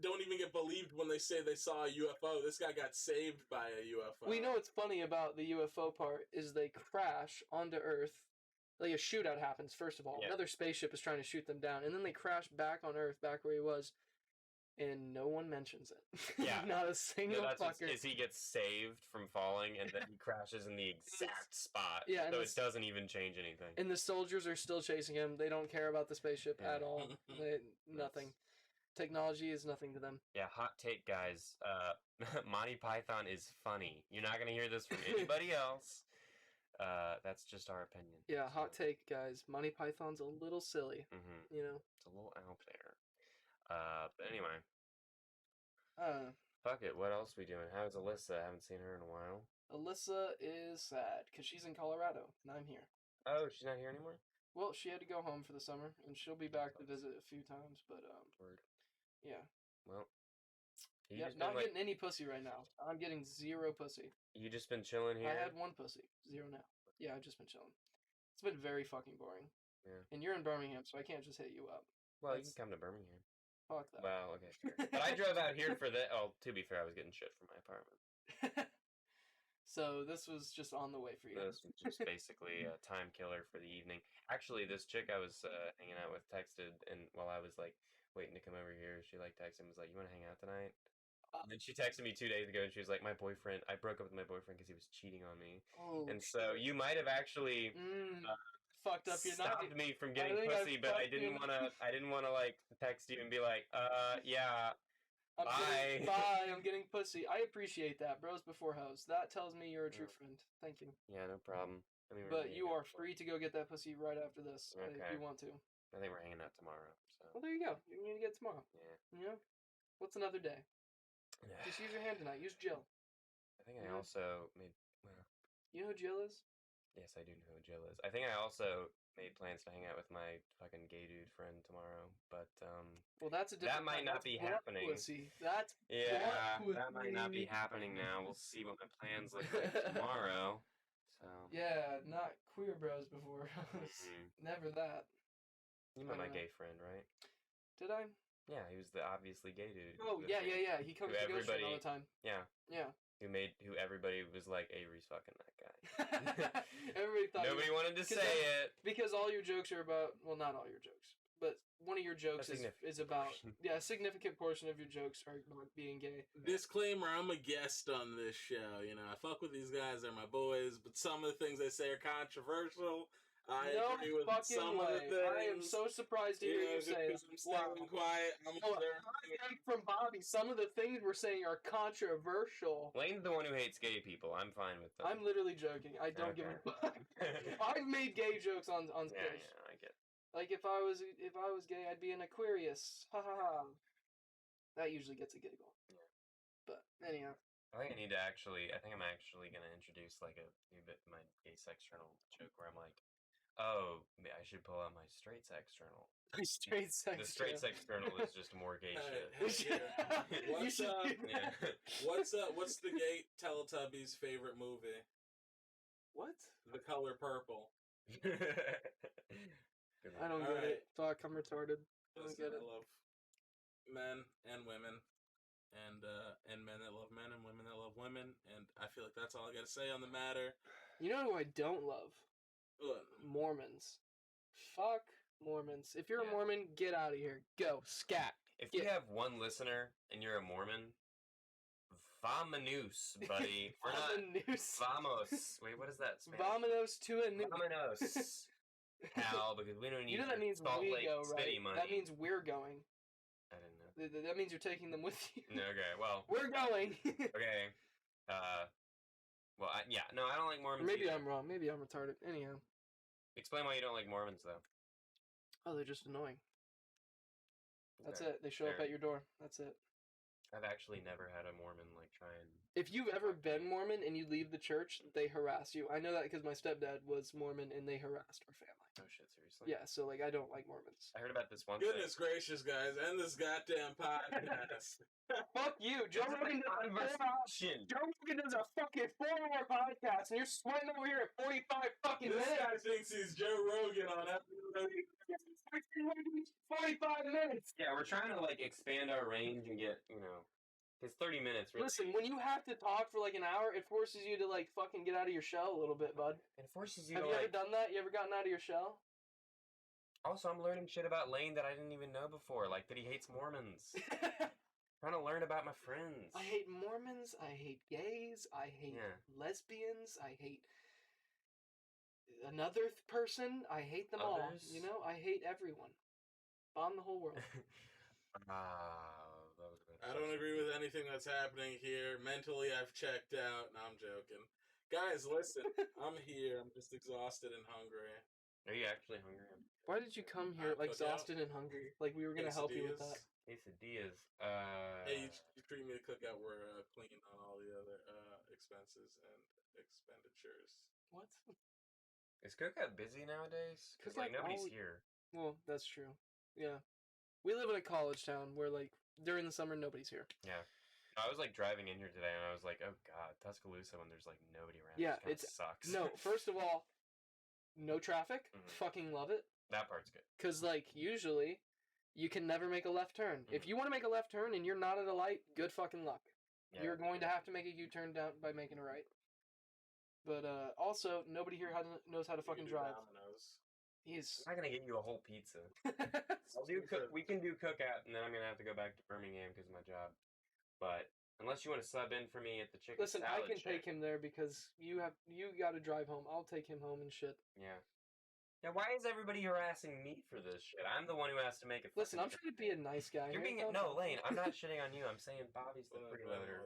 don't even get believed when they say they saw a UFO. This guy got saved by a UFO. We know what's funny about the UFO part is they crash onto Earth. Like a shootout happens, first of all. Yeah. Another spaceship is trying to shoot them down, and then they crash back on Earth, back where he was, and no one mentions it. Yeah. Not a single fucker. Is he gets saved from falling and then he crashes in the exact spot. Yeah, and so this- it doesn't even change anything. And the soldiers are still chasing him. They don't care about the spaceship Yeah. at all. Nothing. Technology is nothing to them. Yeah, hot take, guys. Monty Python is funny. You're not gonna hear this from anybody else. That's just our opinion. Yeah, hot take, guys. Monty Python's a little silly. Mm-hmm. You know. It's a little out there. But anyway, fuck it. What else we doing? How's Alyssa? I haven't seen her in a while. Alyssa is sad because she's in Colorado and I'm here. Oh, she's not here anymore? Well, she had to go home for the summer, and she'll be back to visit a few times. But Word. yeah, Well, you yeah, just not been, getting any pussy right now. I'm getting zero pussy. you just been chilling here? I had one pussy, zero now. Yeah, I've just been chilling. It's been very fucking boring. Yeah. And you're in Birmingham, so I can't just hit you up. Well, you that's- can come to Birmingham. Fuck that. Well, okay, sure. But I drove out here for that. Oh, to be fair, I was getting shit from my apartment. So this was just on the way for you. This was just basically a time killer for the evening. Actually, this chick I was hanging out with texted, and while I was like waiting to come over here, she like texted and was like, "You want to hang out tonight?" And then she texted me 2 days ago, and she was like, "My boyfriend. I broke up with my boyfriend because he was cheating on me." Oh, And so you might have actually fucked up. You're not. stopped me from getting think I pussy, but I fucked you. didn't want to. I didn't want to like text you and be like, yeah." Bye. Bye. I'm getting pussy. I appreciate that, bros before hoes. That tells me you're a true Yeah. friend. Thank you. Yeah, no problem. I mean, But you are free to go get that pussy right after this if Okay. you want to. I think we're hanging out tomorrow. So Well, there you go. You're gonna get it tomorrow. yeah. You know, what's another day? Just use your hand tonight. Use Jill. I think I also made. Well, You know who Jill is? yes, I do know who Jill is. I think I also made plans to hang out with my fucking gay dude friend tomorrow, but Well, that's a different. that might not be happening. Pussy. That's Yeah, butt that might not be pussy. happening now. We'll see what my plans look like tomorrow. So Yeah, not queer bros before. Never that. you met my gay friend, right? Did I? Yeah, he was the obviously gay dude. Oh yeah. He comes to Ghost Train all the time. Yeah. Yeah. Who everybody was like, Avery's fucking that guy. Everybody thought Nobody wanted to say it. because all your jokes are about, well, not all your jokes, but one of your jokes is about a significant portion of your jokes are about being gay. Disclaimer: I'm a guest on this show. You know, I fuck with these guys; they're my boys. But some of the things they say are controversial. I agree with some of the things. I am so surprised to hear you say I'm staying quiet. from Bobby, some of the things we're saying are controversial. Lane's the one who hates gay people. I'm fine with that. I'm literally joking. I don't give a fuck. I've made gay jokes on stage. Yeah, I get it. Like if I was gay, I'd be an Aquarius. Ha ha ha. That usually gets a giggle. Yeah. But anyhow. I think I'm actually gonna introduce like a new bit my gay sex journal joke where I'm like, oh, I should pull out my straight sex journal. The straight sex journal is just more gay shit. What's what's the gay Teletubbies favorite movie? What? The Color Purple. I don't get it. Fuck, I'm retarded. I don't get it. I love men and women, and men that love men and women that love women, and I feel like that's all I got to say on the matter. You know who I don't love? What? Mormons. Fuck Mormons. If you're a Mormon, get out of here. Go. Scat. If you have one listener and you're a Mormon, vamonos, buddy. We're not... Vamos. Wait, what is that? Spanish? Vamonos to a new... Vamonos. Pal, because we don't need that means Salt Lake go, City right? money. That means we're going. I didn't know. That means you're taking them with you. Okay, well. We're going. Okay. Well, I don't like Mormons. Maybe either. I'm wrong. Maybe I'm retarded. Anyhow. Explain why you don't like Mormons, though. Oh, they're just annoying. That's Okay. it. They show up at your door. That's it. I've actually never had a Mormon, like, try and... If you've ever been Mormon and you leave the church, they harass you. I know that because my stepdad was Mormon and they harassed our family. Oh, shit, seriously? Yeah, so, like, I don't like Mormons. I heard about this one Goodness gracious, guys. End this goddamn podcast. Fuck you. Joe Rogan does a fucking 4-hour podcast and you're sweating over here at 45 fucking This minutes. guy thinks he's Joe Rogan on episode 45 minutes. Yeah, we're trying to, like, expand our range and get, because 30 minutes really... Listen, when you have to talk for like an hour, it forces you to like fucking get out of your shell a little bit, bud. It forces you Have to, you ever done that? You ever gotten out of your shell? Also, I'm learning shit about Lane that I didn't even know before, like that he hates Mormons. Trying to learn about my friends. I hate Mormons, I hate gays, I hate lesbians, I hate another person, I hate them all. You know, I hate everyone. Bomb the whole world. I don't agree with anything that's happening here. Mentally, I've checked out. No, I'm joking. Guys, listen. I'm here. I'm just exhausted and hungry. Are you actually hungry? Why did you come here exhausted and hungry? Like we were going to help you with that. Quesadillas. Hey, you treat me to cookout. We're clean on all the other expenses and expenditures. What? Is cookout busy nowadays? Because like nobody's here. Well, that's true. Yeah. We live in a college town where like during the summer nobody's here. Yeah. I was like driving in here today and I was like, oh god, Tuscaloosa when there's like nobody around. Yeah, it sucks. No, first of all, no traffic. Fucking love it. That part's good. Because like usually you can never make a left turn. If you want to make a left turn and you're not at a light, good fucking luck. Yeah, you're going to have to make a U-turn down by making a right. But also nobody here knows how to fucking drive. I'm not gonna get you a whole pizza. We can do cookout, and then I'm gonna have to go back to Birmingham because of my job. But unless you want to sub in for me at the chicken Listen, salad I can take him there because you got to drive home. I'll take him home and shit. Yeah. Yeah. Why is everybody harassing me for this shit? I'm the one who has to make it. Listen, I'm trying to be a nice guy. You're being no, Lane. I'm not shitting on you. I'm saying Bobby's the freeloader.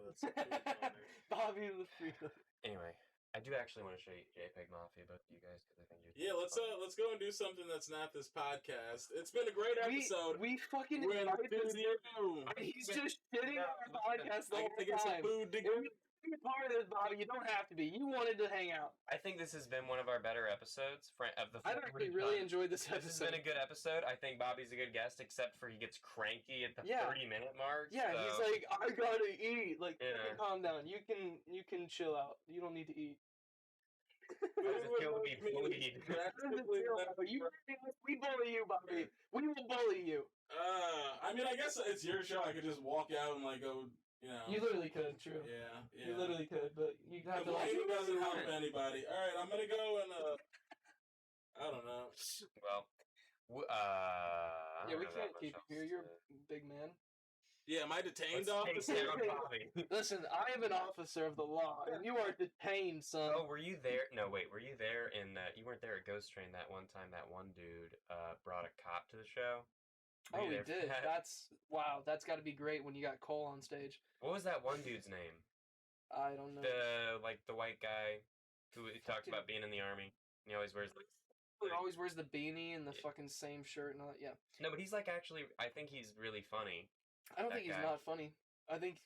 Bobby the freeloader. Anyway. I do actually want to show you JPEG Mafia, both of you guys, because I think you're. Yeah, let's go and do something that's not this podcast. It's been a great episode. We fucking We're in invited this studio. He's just shitting on our podcast the I whole gotta get some time. food to If go. you're part of this, Bobby, you don't have to be. You wanted to hang out. I think this has been one of our better episodes of the. I've actually really enjoyed this This has been episode. a good episode. I think Bobby's a good guest, except for he gets cranky at the 30-minute mark. Yeah, so. he's like, I gotta eat. Like, Yeah. calm down. You can chill out. You don't need to eat. Kill me, bleed. We bully you, Bobby. We will bully you. I mean, I guess it's your show. I could just walk out and like go. You literally could, true. Yeah. You literally could, but you have to like. Complaining doesn't help anybody. All right, I'm gonna go and I don't know. Well, Yeah, we can't keep you here. You're a big man. Yeah, am I detained Let's take officer? down Bobby. Listen, I am an officer of the law, and you are detained, son. Oh, were you there? No, wait, were you there in? You weren't there at Ghost Train that one time. That one dude brought a cop to the show. Were Oh, you we there for did. that? That's wow. That's got to be great when you got Cole on stage. What was that one dude's name? I don't know. The white guy who talks about being in the army. He always wears like. He always wears the beanie and the fucking same shirt and all that. Yeah. No, but he's like actually. I think he's really funny. I don't That think he's guy. not funny. I think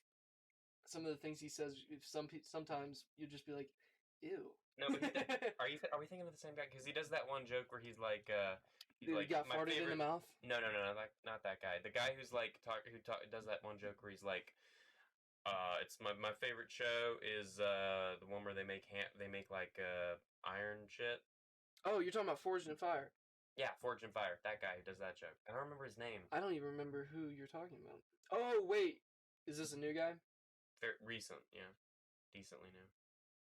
some of the things he says, sometimes you just be like, ew. No, but are we thinking of the same guy? Because he does that one joke where he's like, Dude, like he got my farted in the favorite- mouth. No, not that guy. The guy who's like does that one joke where he's like, it's my favorite show is the one where they make like iron shit. Oh, you're talking about Forged in Fire. Yeah, Forge and Fire. That guy who does that joke. I don't remember his name. I don't even remember who you're talking about. Oh wait, is this a new guy? Very recent, yeah, decently new.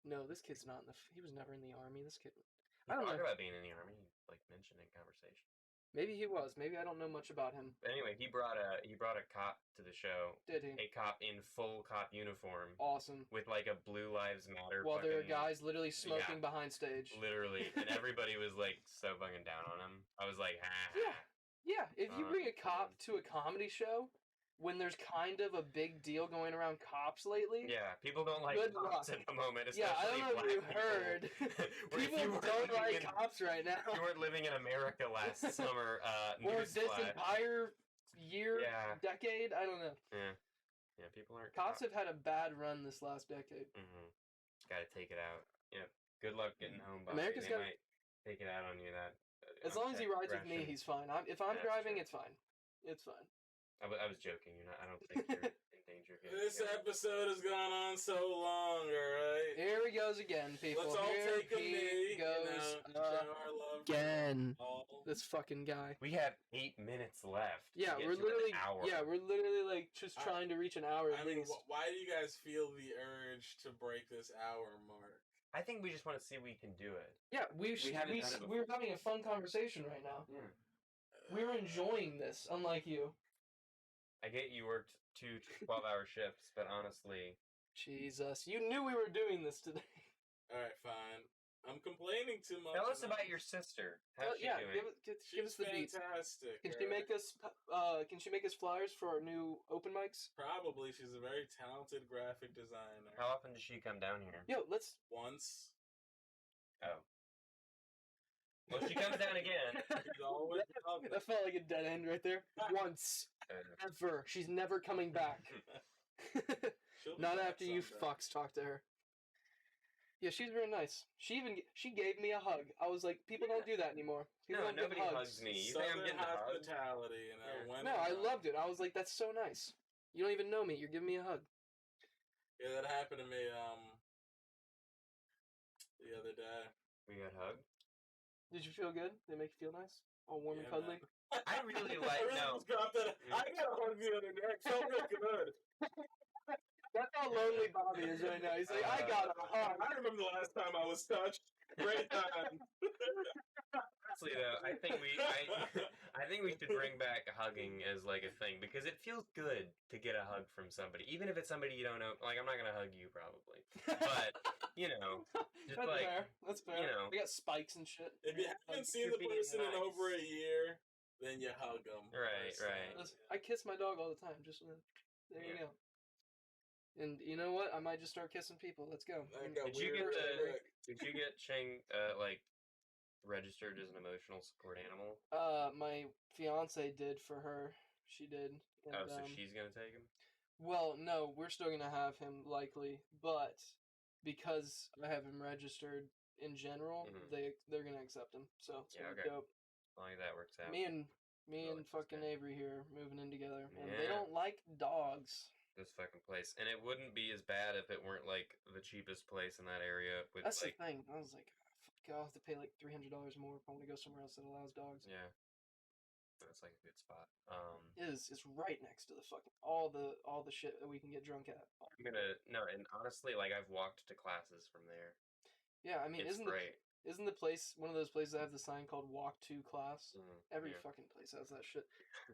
No, this kid's not in the. He was never in the army. This kid. He I don't talked know. about being in the army. He like mentioned in conversation. Maybe he was. Maybe I don't know much about him. But anyway, he brought a cop to the show. Did he? A cop in full cop uniform. Awesome. With like a Blue Lives Matter. While there are fucking- guys literally smoking behind stage. Literally, and everybody was like so fucking down on him. I was like, ha. Yeah. If you bring a cop to a comedy show, when there's kind of a big deal going around cops lately. Yeah, people don't like Good cops luck. at the moment. Especially Yeah, I don't know if black you people. heard. Where if People you weren't don't living like in- cops right now. You weren't living in America last summer. Or this newsflash. entire year, Yeah. decade. I don't know. Yeah, people aren't. Cops have had a bad run this last decade. Got to take it out. Yep. Good luck getting home, Bobby. America's they got- might take it out on you. As long as he rides with me, he's fine. If I'm That's driving, true. it's fine. It's fine. I was joking. You're not. I don't think you're in danger of getting. This episode has gone on so long, alright? Here he goes again, people. Let's all Here take a he knee, goes show our love again. all. This fucking guy. We have 8 minutes left. to Yeah, get we're to an literally. hour. Yeah, we're literally like just trying to reach an hour. I at mean, least. why do you guys feel the urge to break this hour mark? I think we just want to see if we can do it. Yeah, we haven't done it we're having a fun conversation right now. Yeah. We're enjoying this, unlike you. I get you worked 2 12-hour shifts, but honestly, Jesus, you knew we were doing this today. Alright, fine. I'm complaining too much. tell us about your sister. How's she Yeah, doing? give us the beats. Fantastic. Can she alright? make us? Can she make us flyers for our new open mics? Probably. She's a very talented graphic designer. How often does she come down here? Yo, let's. Once. Oh. Well, she comes down again. She's always That felt like a dead end right there. Once, ever. She's never coming back. She'll be Not back after you someday. fucks talk to her. Yeah, she's very nice. She gave me a hug. I was like, people don't do that anymore. People No, don't give nobody hugs me. You think I'm Southern getting a hug? hospitality, you know. Yeah. When No, I loved it. I was like, that's so nice. You don't even know me. You're giving me a hug. Yeah, that happened to me the other day. We got hugged. Did you feel good? They make you feel nice? All warm and Yeah, cuddly? man. I really like- I no. almost dropped that. I got a hug the other day. It felt real good. That's how lonely Bobby is right now. He's like, I got a hug. I remember the last time I was touched. Great time. Honestly, though, I think we should bring back hugging as like a thing because it feels good to get a hug from somebody, even if it's somebody you don't know. Like, I'm not gonna hug you probably, but you know, just That's like fair. That's fair. you know. We got spikes and shit. If you haven't seen the you're being person in nice. over a year, then you hug them. Right, right. Listen, I kiss my dog all the time. Just there you Yeah. go. And you know what? I might just start kissing people. Let's go. That got Did you weird get real quick. Did you get Cheng like registered as an emotional support animal? My fiance did for her. She did. And, Oh, so she's gonna take him? Well, no, we're still gonna have him likely, but because I have him registered in general, they're gonna accept him. So it's gonna be dope. As long as that works out. Me and fucking Avery here moving in together, and they don't like dogs. This fucking place, and it wouldn't be as bad if it weren't like the cheapest place in that area. With, That's like, the thing. I was like, fuck, I'll have to pay like $300 more if I want to go somewhere else that allows dogs. Yeah, that's like a good spot. It's right next to the fucking all the shit that we can get drunk at. I'm gonna no, and honestly, like I've walked to classes from there. Yeah, I mean, it's great. Isn't the place one of those places that have the sign called "Walk to Class"? Every yeah. fucking place has that shit.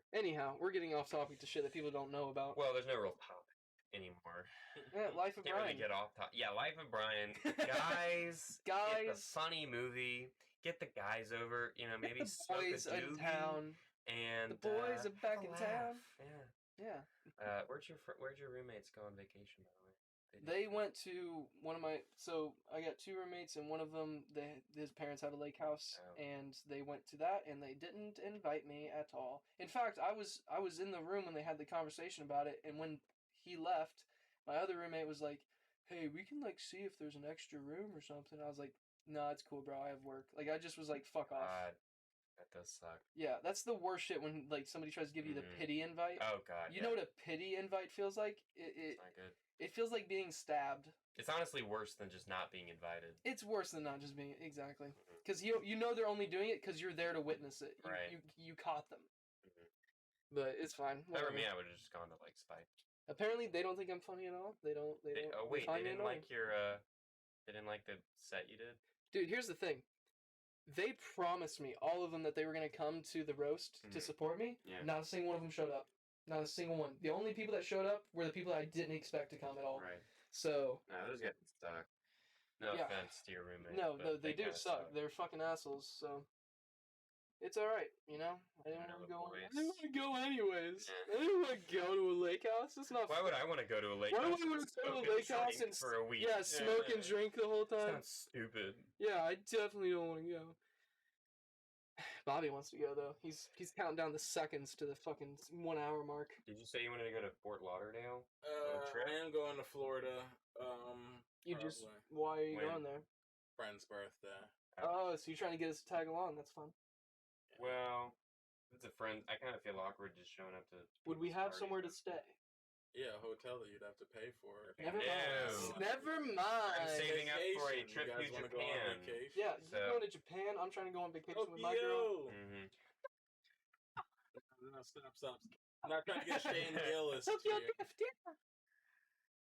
Anyhow, we're getting off topic to shit that people don't know about. Well, there's no real topic anymore. Yeah, Life of Can't Brian. really get off topic. Yeah, Life of Brian. Guys, get the funny movie. Get the guys over. You know, maybe the boys in town. And the boys are back in town. Yeah. Yeah. Where'd your roommates go on vacation, by the way? They went to one of my. So I got two roommates, and one of them, his parents have a lake house, and they went to that, and they didn't invite me at all. In fact, I was in the room when they had the conversation about it, and when he left, my other roommate was like, "Hey, we can like see if there's an extra room or something." I was like, "No, it's cool, bro. I have work." Like I just was like, "Fuck off." God, that does suck. Yeah, that's the worst shit when like somebody tries to give you the pity invite. Oh God. You know what a pity invite feels like? It's not good. It feels like being stabbed. It's honestly worse than just not being invited. It's worse than not just being exactly because you know they're only doing it because you're there to witness it. You caught them. But it's fine. Whatever. Me, I would have just gone to like spite. Apparently, they don't think I'm funny at all. They don't. Oh wait, they didn't like your. They didn't like the set you did. Dude, here's the thing. They promised me, all of them, that they were gonna come to the roast to support me. Yeah. Not a single one of them showed up. Not a single one. The only people that showed up were the people that I didn't expect to come at all. Right. So. No, those guys suck. No offense to your roommate. No, they do suck. They're fucking assholes. So. It's alright, you know? I didn't want to go anyways. I didn't want to go to a lake house. It's not Why would I want to go to a lake house? Why would I want to go to a lake house and for a week? Yeah, smoke and drink the whole time? Sounds stupid. Yeah, I definitely don't want to go. Bobby wants to go though. He's counting down the seconds to the fucking 1 hour mark. Did you say you wanted to go to Fort Lauderdale? I am going to Florida. Why are you going there? Friend's birthday. Oh, so you're trying to get us to tag along? That's fun. Well, it's a friend. I kind of feel awkward just showing up to. Would we have somewhere to stay? Yeah, a hotel that you'd have to pay for. Never mind. Never mind. I'm saving up for a trip to Japan. Yeah, you're going to Japan. I'm trying to go on vacation with my girl. No, stop. I'm not trying to get Shane Gillis. Tokyo Drift,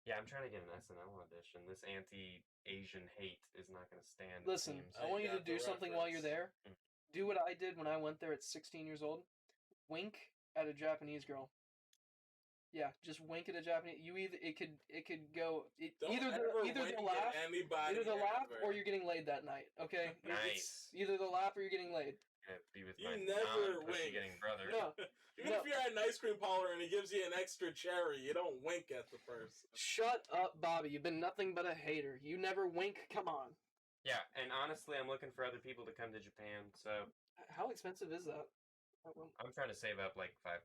yeah, I'm trying to get an SNL audition. This anti-Asian hate is not going to stand. Listen, I want you to do something while you're there. Do what I did when I went there at 16 years old. Wink at a Japanese girl. Yeah, just wink at a Japanese. It could go either they'll laugh or you're getting laid that night. Okay, nice. Either they'll laugh or you're getting laid. Be with you my never wink. Getting brother. No. Even if you're at an ice cream parlor and he gives you an extra cherry, you don't wink at the person. Shut up, Bobby. You've been nothing but a hater. You never wink. Come on. Yeah, and honestly, I'm looking for other people to come to Japan. So, how expensive is that? I'm trying to save up like $5,000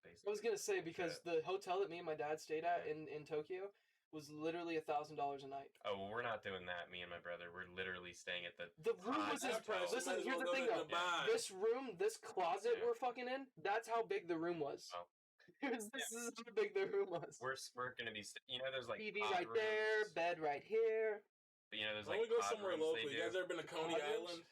basically. I was gonna say because the hotel that me and my dad stayed at in Tokyo was literally $1,000 a night. Oh, well, we're not doing that. Me and my brother, we're literally staying at the. room was his. Listen, here's the thing though. This room, this closet we're fucking in, that's how big the room was. Oh. This is how big the room was. We're gonna be. There's like TV right there, bed right here. But there's like. Why don't we go somewhere local? You guys ever been to Coney Island?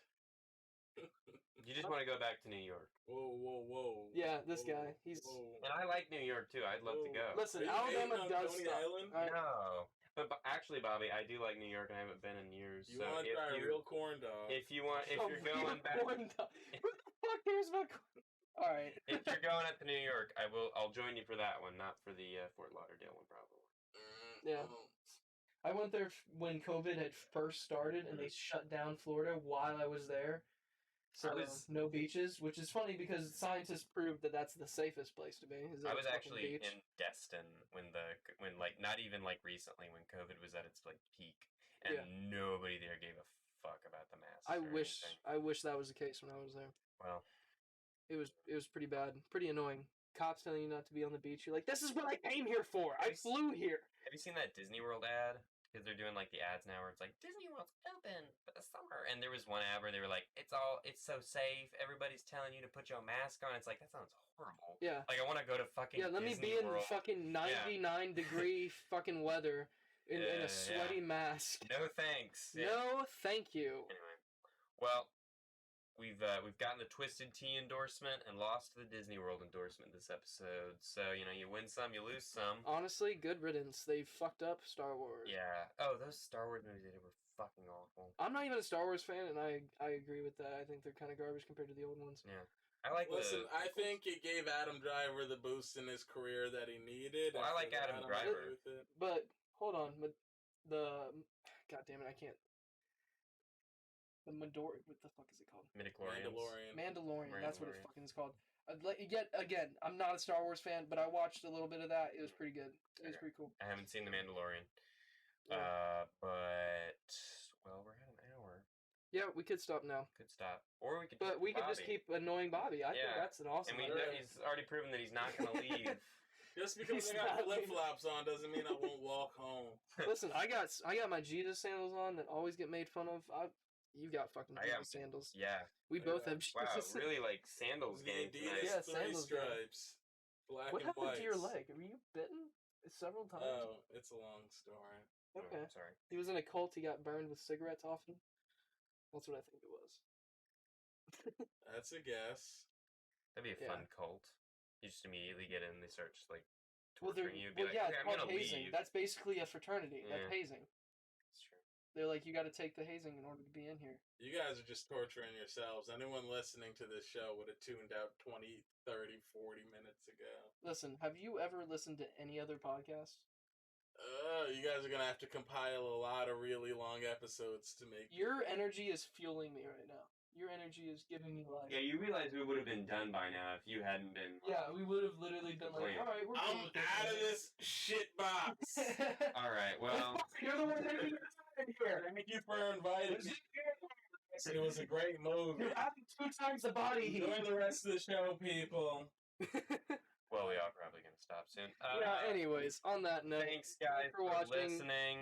You just want to go back to New York. Whoa. Yeah, this guy. He's. And I like New York too. I'd love to go. Listen, Alabama does Coney stuff. Island? No. But actually, Bobby, I do like New York, and I haven't been in years. You want to try a real corn dog? If you're going back, corn dog. Who the fuck cares about corn? All right. If you're going up to New York, I'll join you for that one, not for the Fort Lauderdale one, probably. Yeah. I went there when COVID had first started, and they shut down Florida while I was there. So was- no beaches, which is funny because scientists proved that that's the safest place to be. Is I at a was fucking actually beach. in Destin when like not even like recently when COVID was at its like peak, and Yeah. nobody there gave a fuck about the masks. I or wish anything. that was the case when I was there. Well, It was pretty bad, pretty annoying. Cops telling you not to be on the beach. You're like, this is what I came here for. I flew here. have you seen that Disney World ad? Because they're doing like the ads now where it's like Disney World's open for the summer, and there was one ad where they were like, it's so safe. Everybody's telling you to put your mask on. It's like that sounds horrible. Yeah. Like I want to go to fucking Yeah, let me Disney be in World. fucking 99-degree fucking weather in a sweaty mask. No thanks. No, thank you. Anyway, well, we've gotten the Twisted Tea endorsement and lost the Disney World endorsement this episode. So you win some, you lose some. Honestly, good riddance. They fucked up Star Wars. Yeah. Oh, those Star Wars movies they did were fucking awful. I'm not even a Star Wars fan, and I agree with that. I think they're kind of garbage compared to the old ones. Yeah. I like. Listen, I think it gave Adam Driver the boost in his career that he needed. Well, I like Adam Driver. With it. But hold on, but God damn it, I can't. The Mandalorian, what the fuck is it called? Mandalorian. That's what it Mandalorian. fucking is called. Yet again, I'm not a Star Wars fan, but I watched a little bit of that. It was pretty good. It was Okay. pretty cool. I haven't seen The Mandalorian. Yeah. But well, we're at an hour. Yeah, we could stop now. Could stop, or we could. But we could just keep annoying Bobby. I think Yeah. that's an awesome And we idea. know he's already proven that he's not going to leave. Just because He's I got not flip flops on doesn't mean I won't walk home. Listen, I got my Jesus sandals on that always get made fun of. You got fucking I got- Jesus sandals. Yeah. We both have Wow. Jesus. Really like sandals The game Adidas tonight. Yeah, 3 sandals game. stripes, black What and happened white. to your leg? Were you bitten several times? Oh, it's a long story. Okay. Oh, sorry. He was in a cult. He got burned with cigarettes often. That's what I think it was. That's a guess. That'd be a Yeah. fun cult. You just immediately get in, they start just like Well, torturing you. Be like, yeah, okay, it's I'm called gonna hazing. leave. That's basically a fraternity. Yeah. That's hazing. That's true. They're like, you got to take the hazing in order to be in here. You guys are just torturing yourselves. Anyone listening to this show would have tuned out 20, 30, 40 minutes ago. Listen, have you ever listened to any other podcast? You guys are going to have to compile a lot of really long episodes to make... Your energy is fueling me right now. Your energy is giving me life. Yeah, you realize we would have been done by now if you hadn't been. Yeah, we would have literally been like, Clean. all right, we're I'm done with out of this shit box. All right, well, You're the one that in here. Thank you for inviting me. It was a great movie. You're having 2 times the body heat. Enjoy the rest of the show, people. well, we are probably gonna stop soon. Yeah, anyways, on that note, Thanks, guys, for watching. listening.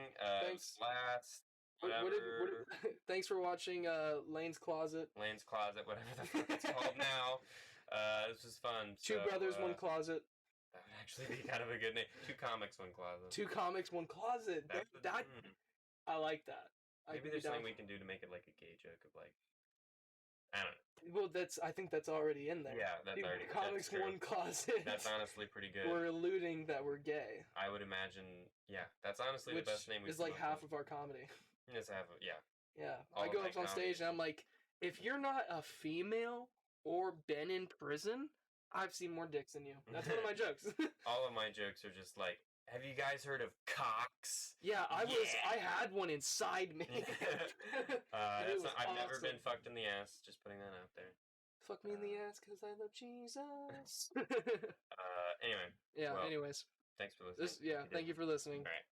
Thanks. Last. what Whatever. thanks for watching Lane's Closet. Lane's Closet, whatever the fuck it's called now. This was fun. 2 so, brothers, 1 closet. That would actually be kind of a good name. 2 comics, 1 closet. 2 comics, 1 closet. That I like that. Maybe there's something we can do to make it like a gay joke of like, I don't know. Well, I think that's already in there. Yeah, that's 2 already comics, that's true. 1 closet. That's honestly pretty good. We're alluding that we're gay, I would imagine, yeah, that's honestly which the best name we've is like come up half with. of our comedy. It's half of, yeah. Yeah, All I of go my up on comedy stage is and I'm like, if you're not a female or been in prison, I've seen more dicks than you. That's one of my jokes. All of my jokes are just like, have you guys heard of cocks? Yeah, I Yeah. had one inside me. That's was not, I've never awesome. been fucked in the ass. Just putting that out there. Fuck me in the ass because I love Jesus. Anyway, Yeah. Well, Anyways, thanks for listening. thank you for listening. All right.